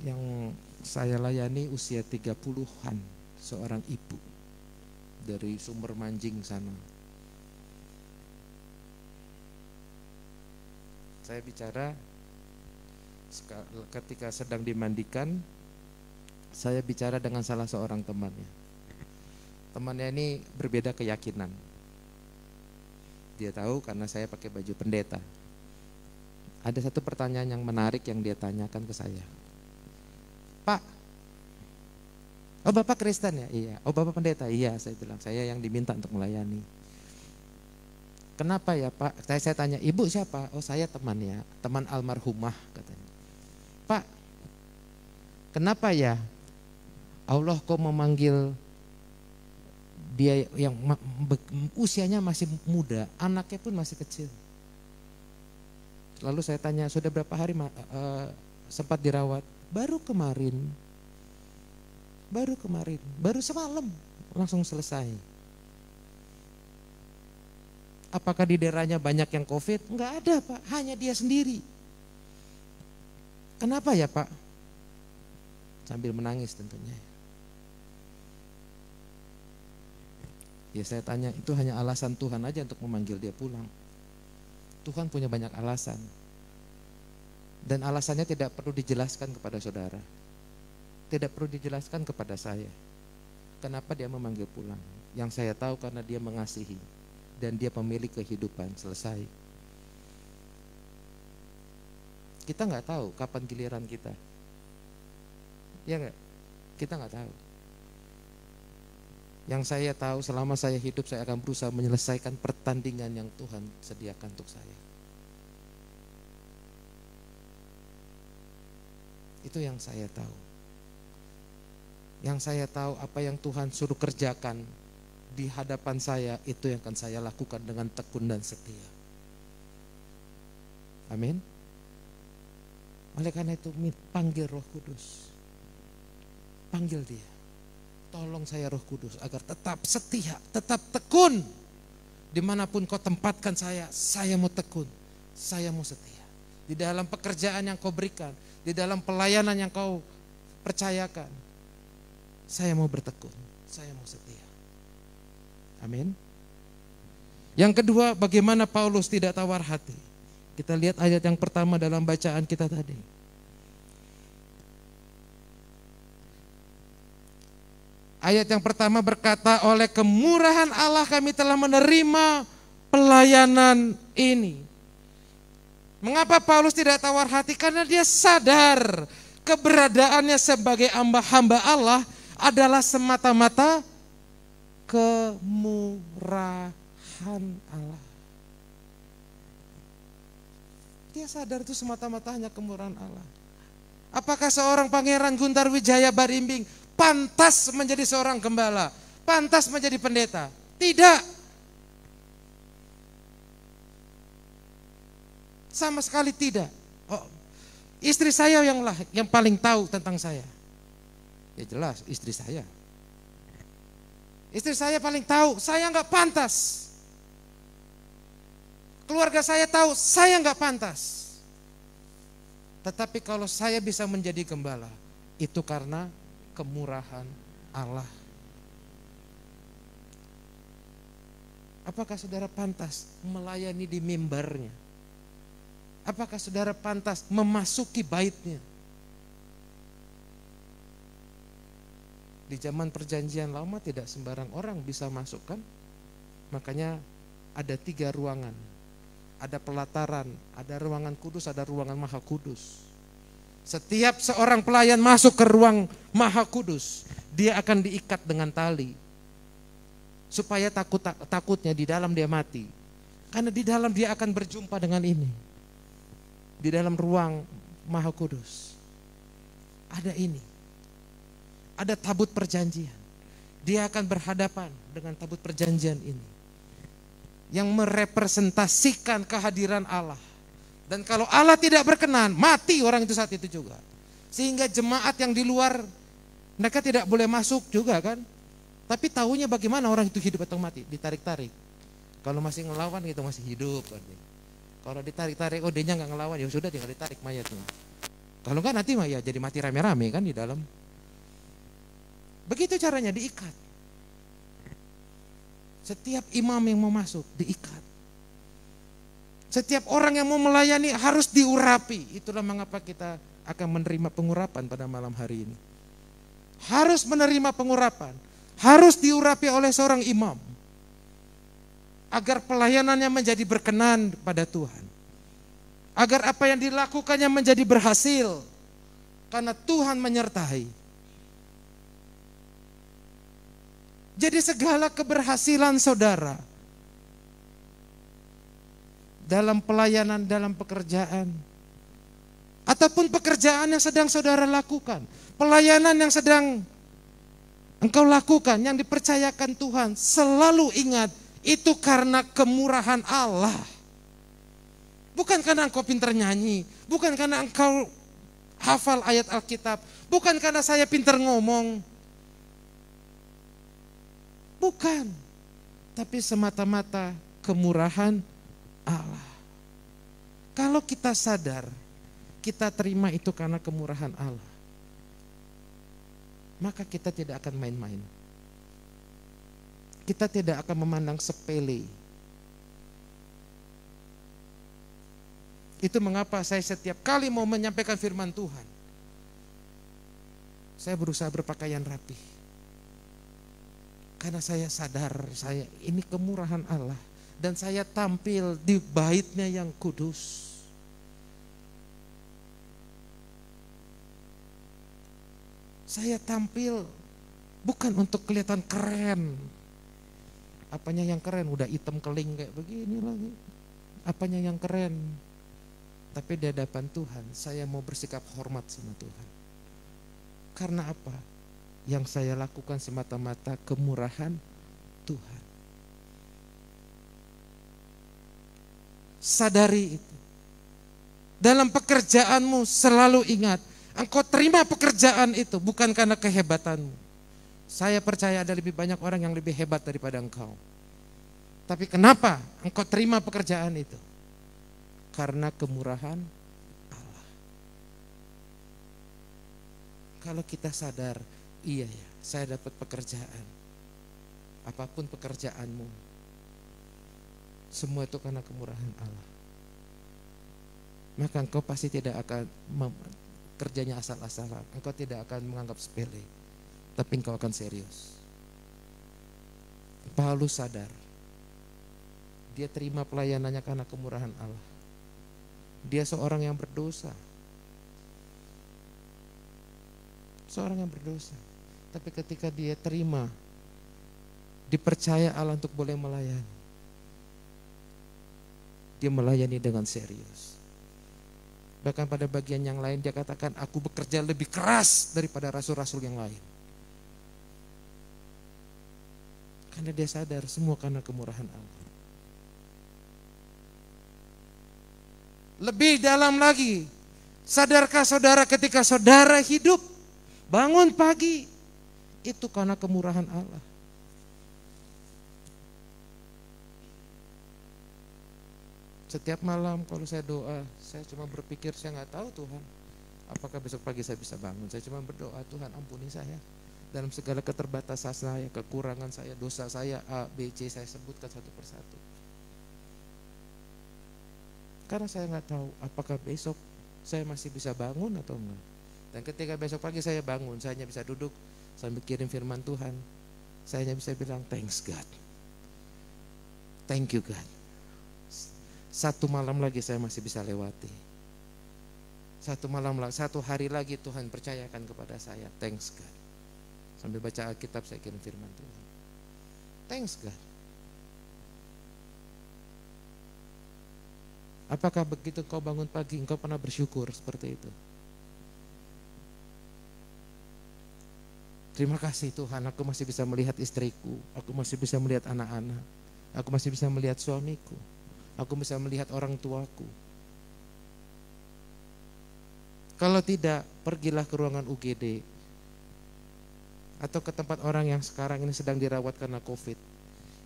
Yang saya layani usia 30-an, seorang ibu dari Sumber Manjing sana. Saya bicara ketika sedang dimandikan, saya bicara dengan salah seorang temannya. Temannya ini berbeda keyakinan. Dia tahu karena saya pakai baju pendeta. Ada satu pertanyaan yang menarik yang dia tanyakan ke saya. Pak, oh Bapak Kristen ya? Iya. Oh Bapak pendeta? Iya, saya bilang. Saya yang diminta untuk melayani. Kenapa ya Pak? Saya tanya, ibu siapa? Oh saya temannya, teman almarhumah katanya. Pak, kenapa ya Allah kok memanggil dia yang usianya masih muda, anaknya pun masih kecil. Lalu saya tanya, sudah berapa hari sempat dirawat? Baru kemarin, baru semalam langsung selesai. Apakah di daerahnya banyak yang COVID? Enggak ada Pak, hanya dia sendiri. Kenapa ya Pak? Sambil menangis tentunya. Ya saya tanya, itu hanya alasan Tuhan aja untuk memanggil dia pulang. Tuhan punya banyak alasan. Dan alasannya tidak perlu dijelaskan kepada saudara. Tidak perlu dijelaskan kepada saya. Kenapa dia memanggil pulang? Yang saya tahu karena dia mengasihi. Dan dia pemilik kehidupan, selesai. Kita nggak tahu kapan giliran kita. Ya nggak? Kita nggak tahu. Yang saya tahu selama saya hidup saya akan berusaha menyelesaikan pertandingan yang Tuhan sediakan untuk saya. Itu yang saya tahu. Yang saya tahu apa yang Tuhan suruh kerjakan di hadapan saya, itu yang akan saya lakukan dengan tekun dan setia. Amin. Oleh karena itu panggil Roh Kudus. Panggil dia. Tolong saya Roh Kudus agar tetap setia, tetap tekun. Dimanapun kau tempatkan saya mau tekun, saya mau setia. Di dalam pekerjaan yang kau berikan, di dalam pelayanan yang kau percayakan, saya mau bertekun, saya mau setia. Amin. Yang kedua, bagaimana Paulus tidak tawar hati. Kita lihat ayat yang pertama dalam bacaan kita tadi. Ayat yang pertama berkata, oleh kemurahan Allah kami telah menerima pelayanan ini. Mengapa Paulus tidak tawar hati? Karena dia sadar keberadaannya sebagai hamba Allah adalah semata-mata kemurahan Allah. Dia sadar itu semata-mata hanya kemurahan Allah. Apakah seorang Pangeran Guntar Wijaya Barimbing pantas menjadi seorang gembala, pantas menjadi pendeta? Tidak. Sama sekali tidak. Oh, istri saya yang paling tahu tentang saya. Ya jelas istri saya. Istri saya paling tahu, saya nggak pantas. Keluarga saya tahu, saya nggak pantas. Tetapi kalau saya bisa menjadi gembala, itu karena kemurahan Allah. Apakah saudara pantas melayani di mimbarnya? Apakah saudara pantas memasuki baitnya? Di zaman perjanjian lama tidak sembarang orang bisa masuk kan? Makanya ada 3 ruangan. Ada pelataran, ada ruangan kudus, ada ruangan maha kudus. Setiap seorang pelayan masuk ke ruang maha kudus, dia akan diikat dengan tali. Supaya takutnya di dalam dia mati. Karena di dalam dia akan berjumpa dengan ini. Di dalam ruang maha kudus. Ada ini. Ada tabut perjanjian. Dia akan berhadapan dengan tabut perjanjian ini. Yang merepresentasikan kehadiran Allah. Dan kalau Allah tidak berkenan, mati orang itu saat itu juga. Sehingga jemaat yang di luar, mereka tidak boleh masuk juga kan. Tapi tahunya bagaimana orang itu hidup atau mati, ditarik-tarik. Kalau masih ngelawan itu masih hidup. Kalau ditarik-tarik, oh dia nggak ngelawan, ya sudah tinggal ditarik mayatnya. Kalau enggak nanti ya jadi mati rame-rame kan di dalam. Begitu caranya, diikat. Setiap imam yang mau masuk diikat. Setiap orang yang mau melayani harus diurapi. Itulah mengapa kita akan menerima pengurapan pada malam hari ini. Harus menerima pengurapan. Harus diurapi oleh seorang imam. Agar pelayanannya menjadi berkenan pada Tuhan. Agar apa yang dilakukannya menjadi berhasil. Karena Tuhan menyertai. Jadi segala keberhasilan saudara dalam pelayanan, dalam pekerjaan, ataupun pekerjaan yang sedang saudara lakukan, pelayanan yang sedang engkau lakukan, yang dipercayakan Tuhan, selalu ingat itu karena kemurahan Allah. Bukan karena engkau pintar nyanyi, bukan karena engkau hafal ayat Alkitab, bukan karena saya pintar ngomong. Bukan, tapi semata-mata kemurahan Allah. Kalau kita sadar, kita terima itu karena kemurahan Allah, maka kita tidak akan main-main. Kita tidak akan memandang sepele. Itu mengapa saya setiap kali mau menyampaikan firman Tuhan, saya berusaha berpakaian rapi. Karena saya sadar ini kemurahan Allah. Dan saya tampil di baitnya yang kudus. Saya tampil bukan untuk kelihatan keren. Apanya yang keren? Udah hitam keling kayak begini lagi. Apanya yang keren? Tapi di hadapan Tuhan saya mau bersikap hormat sama Tuhan. Karena apa? Yang saya lakukan semata-mata kemurahan Tuhan. Sadari itu. Dalam pekerjaanmu selalu ingat, engkau terima pekerjaan itu bukan karena kehebatanmu. Saya percaya ada lebih banyak orang yang lebih hebat daripada engkau. Tapi kenapa engkau terima pekerjaan itu? Karena kemurahan Allah. Kalau kita sadar, iya ya, saya dapat pekerjaan. Apapun pekerjaanmu, semua itu karena kemurahan Allah. Maka engkau pasti tidak akan kerjanya asal-asalan. Engkau tidak akan menganggap sepele, tapi engkau akan serius. Paulus sadar, dia terima pelayanannya karena kemurahan Allah. Dia seorang yang berdosa. Seorang yang berdosa. Tapi ketika dia terima, dipercaya Allah untuk boleh melayani, dia melayani dengan serius. Bahkan pada bagian yang lain dia katakan, aku bekerja lebih keras daripada rasul-rasul yang lain. Karena dia sadar semua karena kemurahan Allah. Lebih dalam lagi, sadarkah saudara ketika saudara hidup, bangun pagi, itu karena kemurahan Allah. Setiap malam kalau saya doa, saya cuma berpikir, saya nggak tahu Tuhan, apakah besok pagi saya bisa bangun. Saya cuma berdoa, Tuhan ampuni saya dalam segala keterbatasan saya, kekurangan saya, dosa saya, A, B, C, saya sebutkan satu persatu. Karena saya nggak tahu apakah besok saya masih bisa bangun atau enggak. Dan ketika besok pagi saya bangun, saya hanya bisa duduk sambil kirim firman Tuhan. Saya hanya bisa bilang, thanks God. Thank you God. Satu malam lagi saya masih bisa lewati. Satu hari lagi Tuhan percayakan kepada saya, thanks God. Sambil baca Alkitab saya kirim firman Tuhan. Thanks God. Apakah begitu kau bangun pagi engkau pernah bersyukur seperti itu? Terima kasih Tuhan, aku masih bisa melihat istriku, aku masih bisa melihat anak-anak, aku masih bisa melihat suamiku, aku bisa melihat orang tuaku. Kalau tidak, pergilah ke ruangan UGD atau ke tempat orang yang sekarang ini sedang dirawat karena COVID,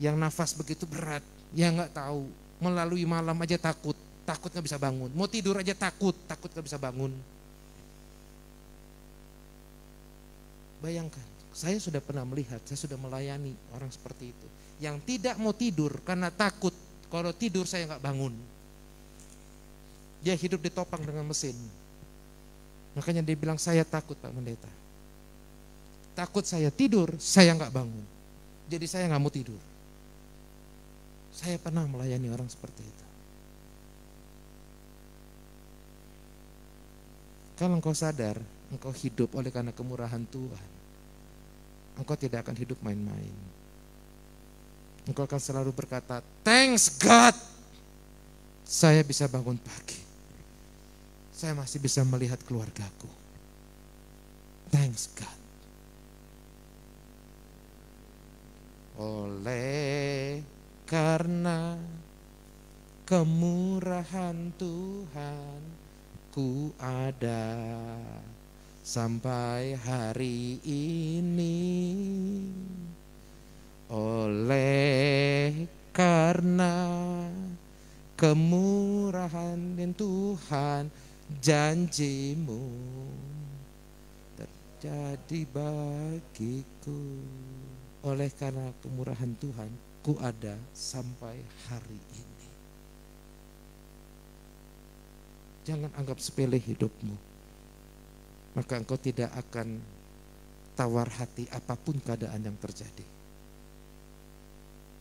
yang nafas begitu berat, yang nggak tahu, melalui malam aja takut nggak bisa bangun, mau tidur aja takut nggak bisa bangun. Bayangkan, saya sudah pernah melihat, saya sudah melayani orang seperti itu, yang tidak mau tidur karena takut kalau tidur saya nggak bangun. Dia hidup ditopang dengan mesin. Makanya dia bilang, saya takut Pak Pendeta. Takut saya tidur, saya nggak bangun. Jadi saya nggak mau tidur. Saya pernah melayani orang seperti itu. Kalau engkau sadar, engkau hidup oleh karena kemurahan Tuhan, engkau tidak akan hidup main-main. Engkau akan selalu berkata, thanks God, saya bisa bangun pagi. Saya masih bisa melihat keluargaku. Thanks God. Oleh karena kemurahan Tuhan, ku ada sampai hari ini. Oleh karena kemurahan Tuhan, janjimu terjadi bagiku. Oleh karena kemurahan Tuhan, ku ada sampai hari ini. Jangan anggap sepele hidupmu, maka engkau tidak akan tawar hati apapun keadaan yang terjadi.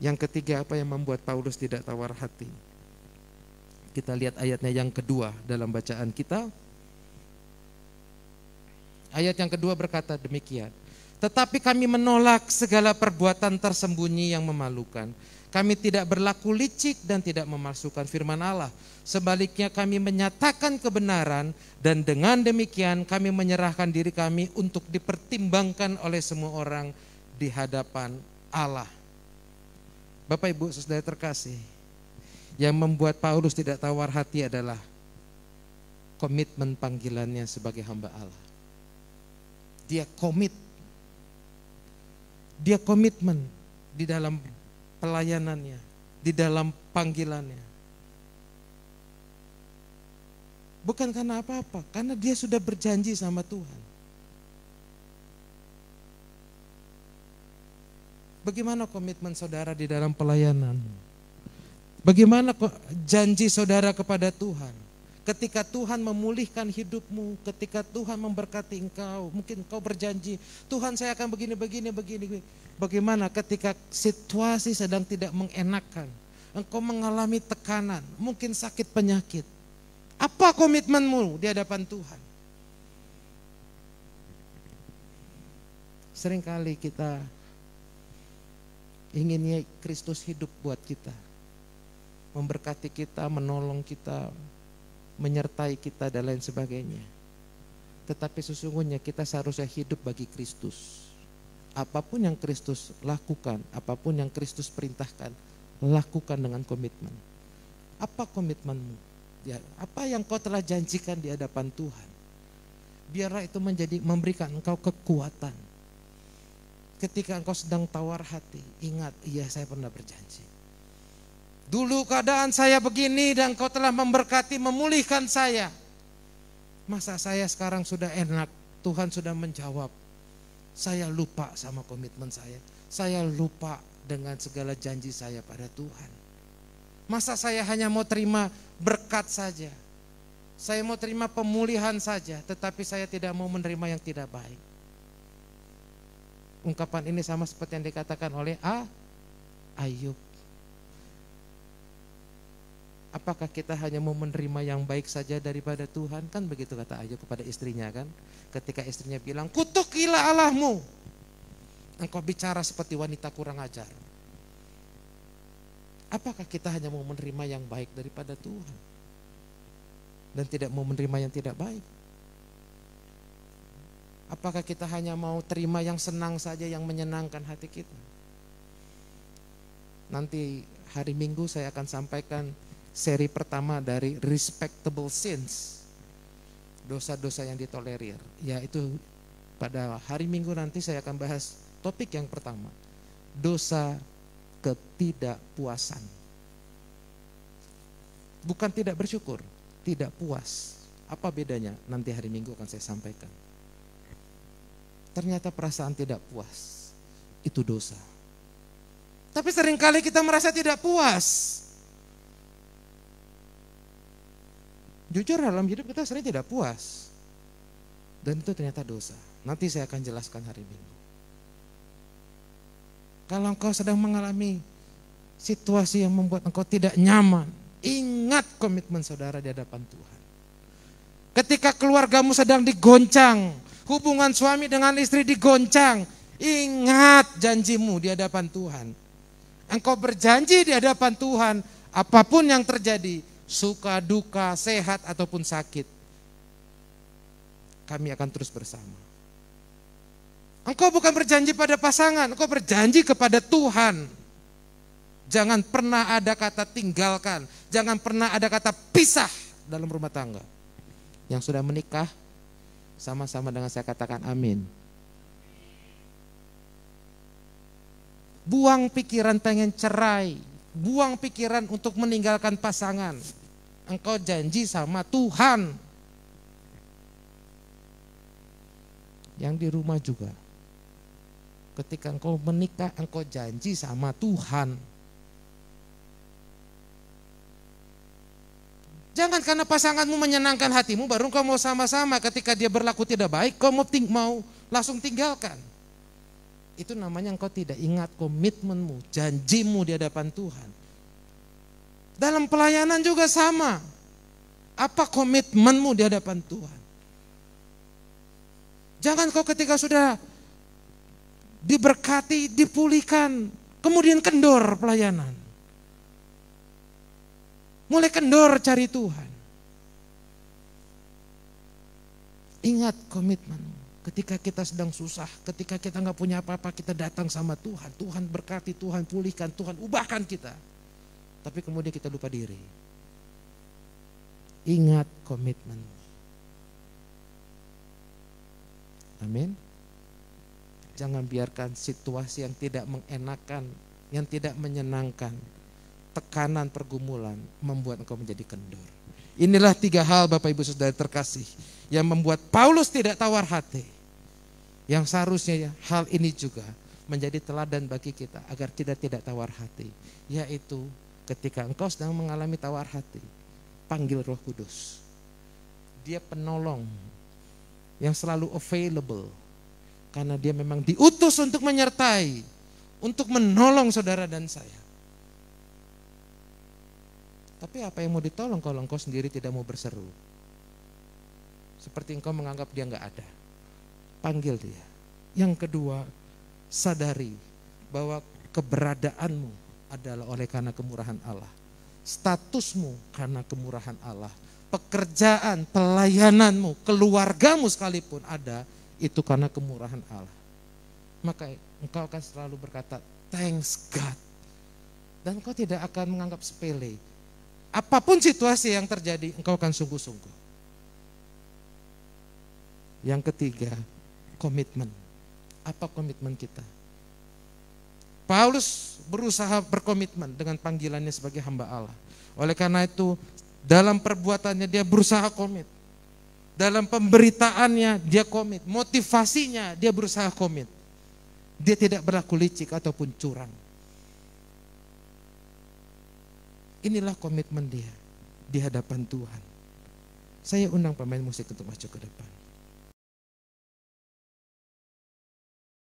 Yang ketiga, apa yang membuat Paulus tidak tawar hati? Kita lihat ayatnya yang kedua dalam bacaan kita. Ayat yang kedua berkata demikian, tetapi kami menolak segala perbuatan tersembunyi yang memalukan. Kami tidak berlaku licik dan tidak memalsukan firman Allah. Sebaliknya kami menyatakan kebenaran, dan dengan demikian kami menyerahkan diri kami untuk dipertimbangkan oleh semua orang di hadapan Allah. Bapak Ibu Saudara terkasih, yang membuat Paulus tidak tawar hati adalah komitmen panggilannya sebagai hamba Allah. Dia komitmen di dalam pelayanannya, di dalam panggilannya. Bukan karena apa-apa, karena dia sudah berjanji sama Tuhan. Bagaimana komitmen saudara di dalam pelayanan? Bagaimana kok janji saudara kepada Tuhan? Ketika Tuhan memulihkan hidupmu, ketika Tuhan memberkati engkau, mungkin engkau berjanji, Tuhan saya akan begini. Bagaimana ketika situasi sedang tidak mengenakan, engkau mengalami tekanan, mungkin sakit penyakit. Apa komitmenmu di hadapan Tuhan? Seringkali kita inginnya Kristus hidup buat kita, memberkati kita, menolong kita, menyertai kita dan lain sebagainya. Tetapi sesungguhnya kita seharusnya hidup bagi Kristus. Apapun yang Kristus lakukan, apapun yang Kristus perintahkan, lakukan dengan komitmen. Apa komitmenmu? Apa yang kau telah janjikan di hadapan Tuhan? Biarlah itu memberikan engkau kekuatan. Ketika engkau sedang tawar hati, ingat, iya saya pernah berjanji. Dulu keadaan saya begini dan kau telah memberkati, memulihkan saya. Masa saya sekarang sudah enak, Tuhan sudah menjawab. Saya lupa sama komitmen saya. Saya lupa dengan segala janji saya pada Tuhan. Masa saya hanya mau terima berkat saja. Saya mau terima pemulihan saja, tetapi saya tidak mau menerima yang tidak baik. Ungkapan ini sama seperti yang dikatakan oleh Ayub. Apakah kita hanya mau menerima yang baik saja daripada Tuhan? Kan begitu kata Ayub kepada istrinya kan. Ketika istrinya bilang, kutukilah Allahmu. Engkau bicara seperti wanita kurang ajar. Apakah kita hanya mau menerima yang baik daripada Tuhan? Dan tidak mau menerima yang tidak baik? Apakah kita hanya mau terima yang senang saja, yang menyenangkan hati kita? Nanti hari Minggu saya akan sampaikan seri pertama dari Respectable Sins, dosa-dosa yang ditolerir. Yaitu pada hari Minggu nanti saya akan bahas topik yang pertama, dosa ketidakpuasan. Bukan tidak bersyukur, tidak puas. Apa bedanya? Nanti hari Minggu akan saya sampaikan. Ternyata perasaan tidak puas itu dosa. Tapi seringkali kita merasa tidak puas. Jujur dalam hidup kita sering tidak puas. Dan itu ternyata dosa. Nanti saya akan jelaskan hari Minggu. Kalau engkau sedang mengalami situasi yang membuat engkau tidak nyaman, ingat komitmen saudara di hadapan Tuhan. Ketika keluargamu sedang digoncang, hubungan suami dengan istri digoncang, ingat janjimu di hadapan Tuhan. Engkau berjanji di hadapan Tuhan, apapun yang terjadi, suka, duka, sehat ataupun sakit, kami akan terus bersama. Engkau bukan berjanji pada pasangan, engkau berjanji kepada Tuhan. Jangan pernah ada kata tinggalkan, jangan pernah ada kata pisah dalam rumah tangga. Yang sudah menikah, sama-sama dengan saya katakan amin. Buang pikiran pengen cerai, buang pikiran untuk meninggalkan pasangan. Engkau janji sama Tuhan. Yang di rumah juga. Ketika engkau menikah, engkau janji sama Tuhan. Jangan karena pasanganmu menyenangkan hatimu, baru engkau mau sama-sama. Ketika dia berlaku tidak baik, kau mau langsung tinggalkan. Itu namanya engkau tidak ingat komitmenmu, janjimu di hadapan Tuhan. Dalam pelayanan juga sama. Apa komitmenmu di hadapan Tuhan? Jangan kau ketika sudah diberkati, dipulihkan, kemudian kendor pelayanan. Mulai kendor cari Tuhan. Ingat komitmenmu. Ketika kita sedang susah, ketika kita nggak punya apa-apa, kita datang sama Tuhan. Tuhan berkati, Tuhan pulihkan, Tuhan ubahkan kita. Tapi kemudian kita lupa diri. Ingat komitmen. Amin. Jangan biarkan situasi yang tidak mengenakan, yang tidak menyenangkan, tekanan pergumulan membuat engkau menjadi kendor. Inilah 3 hal Bapak Ibu Saudara terkasih yang membuat Paulus tidak tawar hati. Yang seharusnya hal ini juga menjadi teladan bagi kita agar kita tidak tawar hati. Yaitu ketika engkau sedang mengalami tawar hati, panggil Roh Kudus. Dia penolong yang selalu available, karena dia memang diutus untuk menyertai, untuk menolong saudara dan saya. Tapi apa yang mau ditolong kalau engkau sendiri tidak mau berseru? Seperti engkau menganggap dia nggak ada. Panggil dia. Yang kedua, sadari bahwa keberadaanmu adalah oleh karena kemurahan Allah. Statusmu karena kemurahan Allah. Pekerjaan, pelayananmu, keluargamu sekalipun ada, itu karena kemurahan Allah. Maka engkau akan selalu berkata, thanks God. Dan engkau tidak akan menganggap sepele. Apapun situasi yang terjadi, engkau akan sungguh-sungguh. Yang ketiga, komitmen. Apa komitmen kita? Paulus berusaha berkomitmen dengan panggilannya sebagai hamba Allah. Oleh karena itu, dalam perbuatannya dia berusaha komit. Dalam pemberitaannya dia komit. Motivasinya dia berusaha komit. Dia tidak berlaku licik ataupun curang. Inilah komitmen dia di hadapan Tuhan. Saya undang pemain musik untuk maju ke depan.